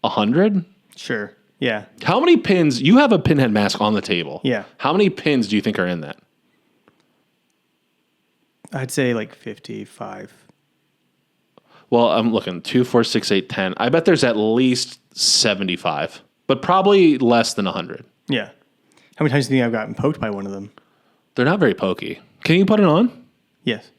100? Sure. Yeah. How many pins? You have a Pinhead mask on the table. Yeah. How many pins do you think are in that? I'd say like 55. Well, I'm looking 2, 4, 6, 8, 10. I bet there's at least 75, but probably less than 100. Yeah. How many times do you think I've gotten poked by one of them? They're not very pokey. Can you put it on? Yes.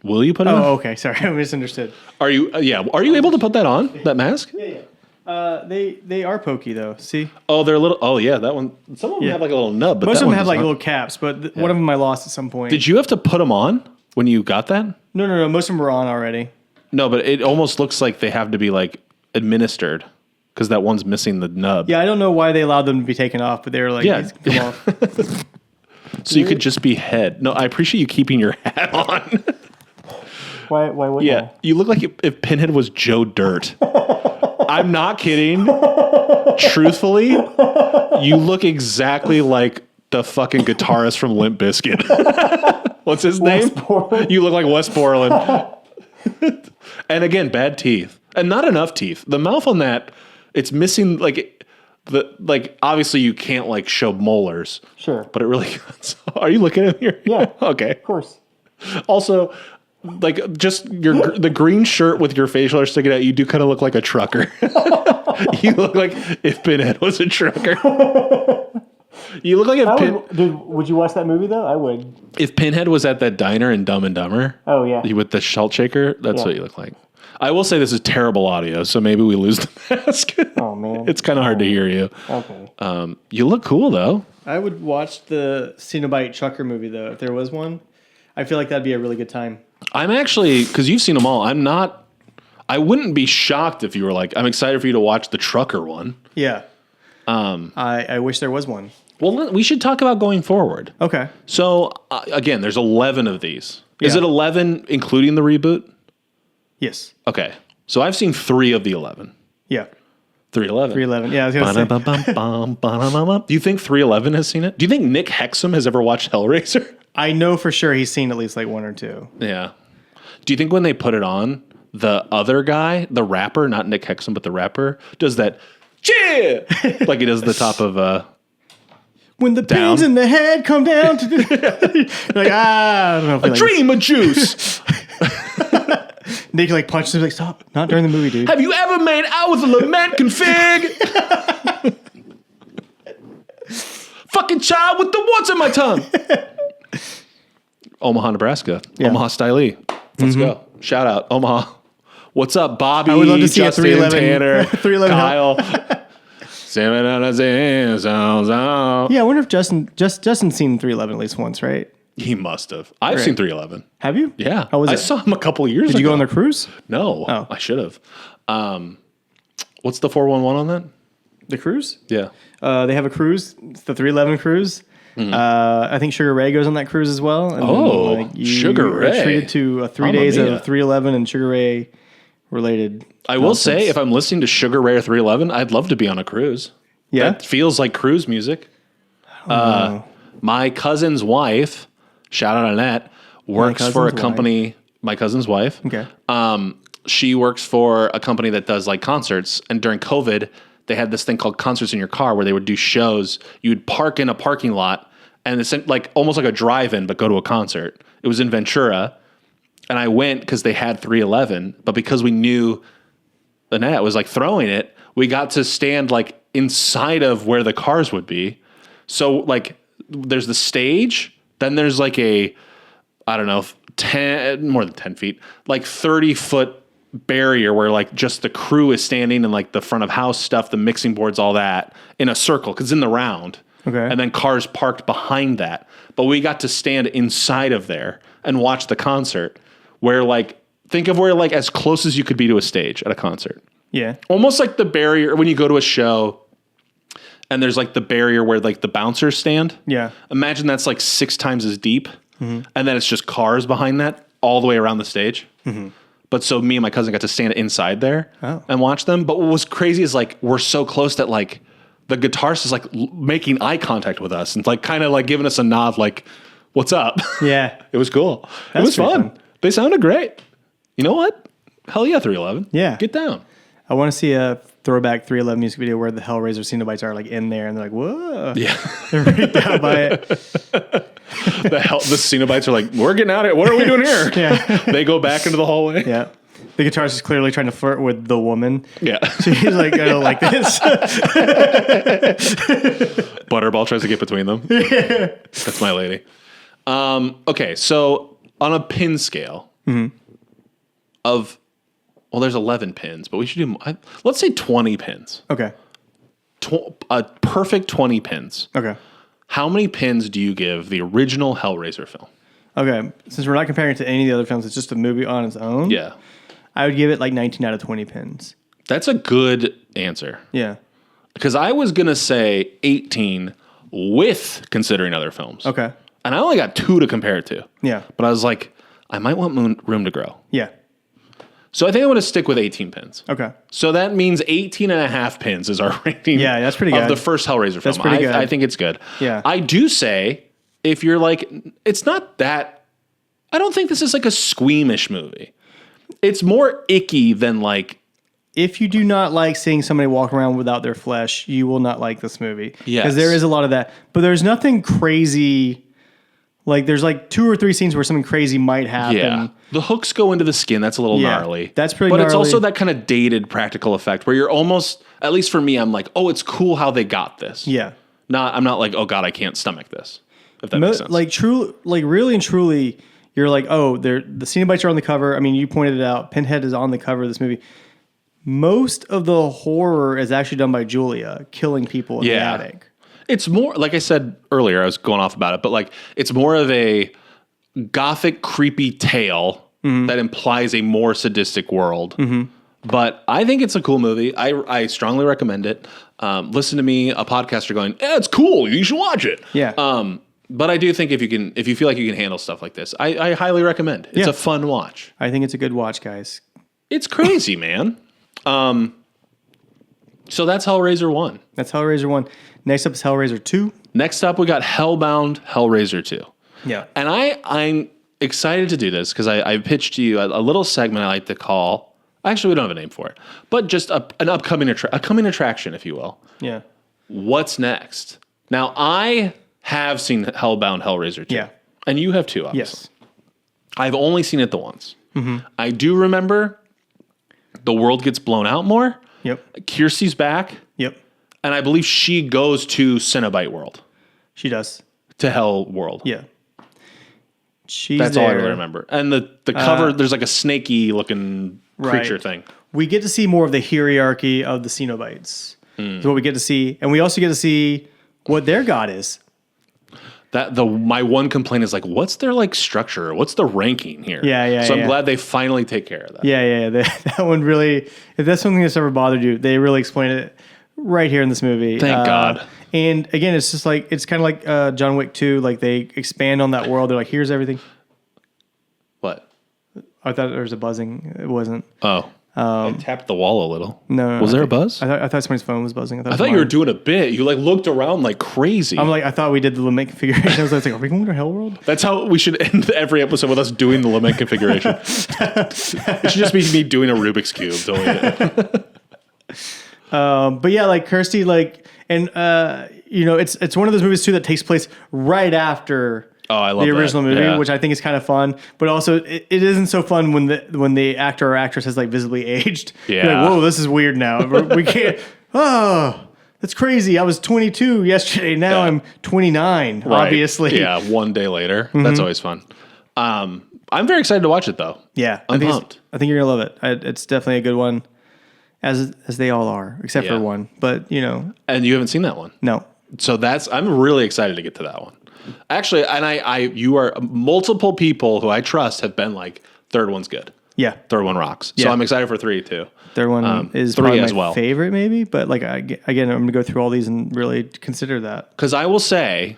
Will you put it on? Oh, okay. Sorry. I misunderstood. Are you? Yeah. Are you able to put that on? That mask? Yeah. They are pokey though. See, Oh, they're a little. Oh yeah, that one. Some of them Yeah. have like a little nub, but most that of them one have does like not. little caps, but one of them I lost at some point. Did you have to put them on when you got that? No. Most of them were on already. No, but it almost looks like they have to be like administered because that one's missing the nub. Yeah, I don't know why they allowed them to be taken off, but they were like, Yeah. these come off. So you could just be head. No, I appreciate you keeping your hat on. Why wouldn't Yeah, you look like if Pinhead was Joe Dirt. I'm not kidding. Truthfully, you look exactly like the fucking guitarist from Limp Bizkit. What's his name? Borland. You look like Wes Borland. And again, bad teeth. And not enough teeth. The mouth on that, it's missing obviously you can't like show molars. Sure. But it really Are you looking at here? Yeah. Okay. Of course. Also, like just the green shirt with your facial hair sticking out, you do kind of look like a trucker. You look like if Pinhead was a trucker. You look like Would you watch that movie though? I would. if Pinhead was at that diner in Dumb and Dumber. Oh yeah. With the salt shaker, that's what you look like. I will say this is terrible audio, so maybe we lose the mask. Oh man. It's kind of hard to hear you. Okay. You look cool though. I would watch the Cenobite trucker movie though if there was one. I feel like that'd be a really good time. I'm actually, because you've seen them all, I wouldn't be shocked if you were like, I'm excited for you to watch the trucker one. Yeah. I wish there was one. Well, we should talk about going forward. Okay. So, again, there's 11 of these. Is Yeah. it 11 including the reboot? Yes. Okay. So I've seen 3 of the 11. Yeah. 311. 311. Yeah, I was gonna say. Do you think 311 has seen it? Do you think Nick Hexum has ever watched Hellraiser? I know for sure he's seen at least like one or two. Yeah. Do you think when they put it on, the other guy, the rapper, not Nick Hexum, but the rapper, does that, yeah, like he does at the top of, When the pins in the head come down to the like, I don't know if he a like dream of juice. Nick like punches him like, stop, not during the movie, dude. Have you ever made out with a lament config? Fucking child with the what's in my tongue. Omaha, Nebraska. Yeah. Omaha Stylee. Let's go. Shout out. Omaha. What's up, Bobby? I would love to see Justin, a 311 Tanner, 311 Kyle. Yeah, I wonder if Justin's seen 311 at least once, right? He must have. I've Right. seen 311. Have you? Yeah. How was I it? saw him a couple years ago. Did you go on their cruise? No. Oh. I should have. What's the 411 on that? The cruise? Yeah. They have a cruise. It's the 311 cruise. I think Sugar Ray goes on that cruise as well. And Oh, Sugar are Ray. treated to 3 Mamma days mia. of 311 and Sugar Ray related. I will nonsense. say, if I'm listening to Sugar Ray or 311, I'd love to be on a cruise. Yeah? That feels like cruise music. My cousin's wife, shout out Annette, works for a cousin's company. My cousin's wife. Okay. She works for a company that does like concerts. And during COVID, they had this thing called Concerts in Your Car where they would do shows. You would park in a parking lot and it's like almost like a drive-in, but go to a concert. It was in Ventura. And I went because they had 311, but because we knew Annette was like throwing it, we got to stand like inside of where the cars would be. So like there's the stage, then there's like a, I don't know, 10, more than 10 feet, like 30-foot barrier where like just the crew is standing in like the front of house stuff, the mixing boards, all that in a circle because it's in the round. Okay. And then cars parked behind that. But we got to stand inside of there and watch the concert where like, think of where like as close as you could be to a stage at a concert. Yeah. Almost like the barrier when you go to a show and there's like the barrier where like the bouncers stand. Yeah. Imagine that's like 6 times as deep. And then it's just cars behind that all the way around the stage. But so me and my cousin got to stand inside there and watch them. But what was crazy is like, we're so close that like the guitarist is like making eye contact with us and like kind of like giving us a nod, like, what's up? Yeah. It was cool. That's it was pretty fun. fun. They sounded great. You know what? Hell yeah, 311. Yeah. Get down. I want to see a throwback 311 music video where the Hellraiser Cenobites are like in there and they're like, whoa. Yeah. They're freaked out by it. The Cenobites are like, we're getting out of it. What are we doing here? Yeah. They go back into the hallway. Yeah. The guitarist is clearly trying to flirt with the woman. Yeah. So he's like, I don't like this. Butterball tries to get between them. That's my lady. Okay, so on a pin scale of, Well, there's 11 pins, but we should do, let's say 20 pins. Okay. A perfect 20 pins. Okay. How many pins do you give the original Hellraiser film? Okay. Since we're not comparing it to any of the other films, it's just a movie on its own. Yeah. I would give it like 19 out of 20 pins. That's a good answer. Yeah. Because I was going to say 18 with considering other films. Okay. And I only got 2 to compare it to. Yeah. But I was like, I might want room to grow. Yeah. So I think I'm going to stick with 18 pins. Okay. So that means 18 and a half pins is our rating. Yeah, that's pretty of good. the first Hellraiser film. That's pretty good. I think it's good. Yeah. I do say, if you're like, it's not that, I don't think this is like a squeamish movie. It's more icky than like, if you do not like seeing somebody walk around without their flesh, you will not like this movie. Yes. Because there is a lot of that. But there's nothing crazy. Like, there's like 2 or 3 scenes where something crazy might happen. yeah. The hooks go into the skin. That's a little Yeah, gnarly. that's pretty But it's gnarly. also that kind of dated practical effect where you're almost, at least for me, I'm like, oh, it's cool how they got this. Yeah. I'm not like, oh God, I can't stomach this. If that makes sense. Like, really and truly, you're like, oh, the Cenobites are on the cover. I mean, you pointed it out. Pinhead is on the cover of this movie. Most of the horror is actually done by Julia killing people in the attic. It's more, like I said earlier, I was going off about it, but like, it's more of a gothic, creepy tale that implies a more sadistic world. But I think it's a cool movie. I strongly recommend it. Listen to me, a podcaster going, yeah, it's cool. You should watch it. Yeah. But I do think if you feel like you can handle stuff like this, I highly recommend. It's Yeah. a fun watch. I think it's a good watch, guys. It's crazy, man. So that's Hellraiser 1. That's Hellraiser 1. Next up is Hellraiser 2. Next up, we got Hellbound Hellraiser 2. Yeah. And I'm excited to do this because I pitched to you a little segment I like to call, actually we don't have a name for it, but just an upcoming coming attraction, if you will. Yeah. What's next? Now, I have seen Hellbound Hellraiser 2. Yeah. And you have too, obviously. Yes. I've only seen it the once. I do remember the world gets blown out more. Yep. Kirsty's back. Yep. And I believe she goes to Cenobite World, She does. to Hell World. Yeah. She's That's there. all I really remember. And the cover, there's like a snaky looking creature Right. thing. We get to see more of the hierarchy of the Cenobites. Is what we get to see. And we also get to see what their god is. My one complaint is like, what's their like structure? What's the ranking here? Yeah. So I'm glad they finally take care of that. Yeah. That one really, if that's something that's ever bothered you, they really explain it right here in this movie. Thank God. And again, it's just like, it's kind of like John Wick 2. Like they expand on that world. They're like, here's everything. What? I thought there was a buzzing. It wasn't. Oh. I tapped the wall a little. No. Was there a buzz? I thought somebody's phone was buzzing. I thought you were doing a bit. You like looked around like crazy. I'm like, I thought we did the lament configuration. I was like, are we going to Hell World? That's how we should end every episode with us doing the lament configuration. It should just be me doing a Rubik's Cube. But yeah, like Kirsty, like, and it's one of those movies too that takes place right after I love the original that. movie, Yeah. which I think is kind of fun. But also, it isn't so fun when the actor or actress has like visibly aged. You're Yeah. like, whoa, this is weird now. We can't. Oh, that's crazy. I was 22 yesterday. Now I'm 29. Right. Obviously. Yeah, one day later. That's always fun. I'm very excited to watch it though. Yeah. I'm I think pumped. I think you're gonna love it. It's definitely a good one, as they all are, except Yeah. for one. But And you haven't seen that one. no. So I'm really excited to get to that one. Actually, and you are multiple people who I trust have been like, third one's good. Yeah. Third one rocks. So Yeah. I'm excited for 3 too. Third one is 3 probably as my well. favorite, maybe. But like again, I'm gonna go through all these and really consider that. Because I will say,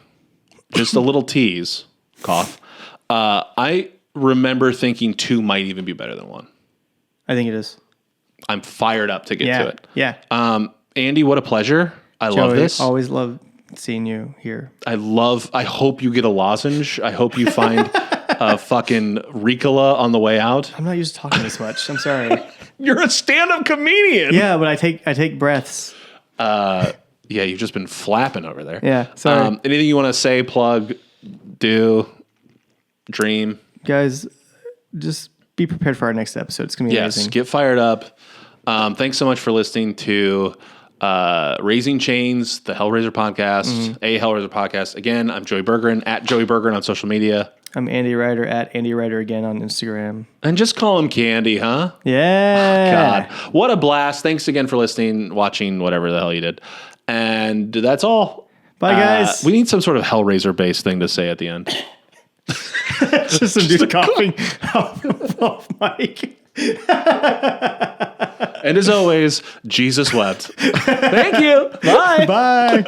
just a little tease, cough. I remember thinking 2 might even be better than 1. I think it is. I'm fired up to get Yeah. to it. Yeah. Andy, what a pleasure. I love Joey, this. Always love seeing you here. I hope you get a lozenge. I hope you find a fucking Ricola on the way out. I'm not used to talking this much. I'm sorry. You're a stand-up comedian. Yeah, but I take breaths. Yeah, you've just been flapping over there. Yeah, sorry. Anything you want to say, plug, do, dream? Guys, just be prepared for our next episode. It's gonna be Yes, amazing. get fired up. Thanks so much for listening to Raising Chains, the Hellraiser podcast, a Hellraiser podcast. Again, I'm Joey Bergeron, at Joey Bergeron on social media. I'm Andy Ryder at Andy Ryder again on Instagram. And just call him Candy, huh? Yeah. God, what a blast. Thanks again for listening, watching, whatever the hell you did. And that's all. Bye, guys. We need some sort of Hellraiser-based thing to say at the end. Just some dude coughing off mic. And as always, Jesus wept. Thank you. Bye. Bye.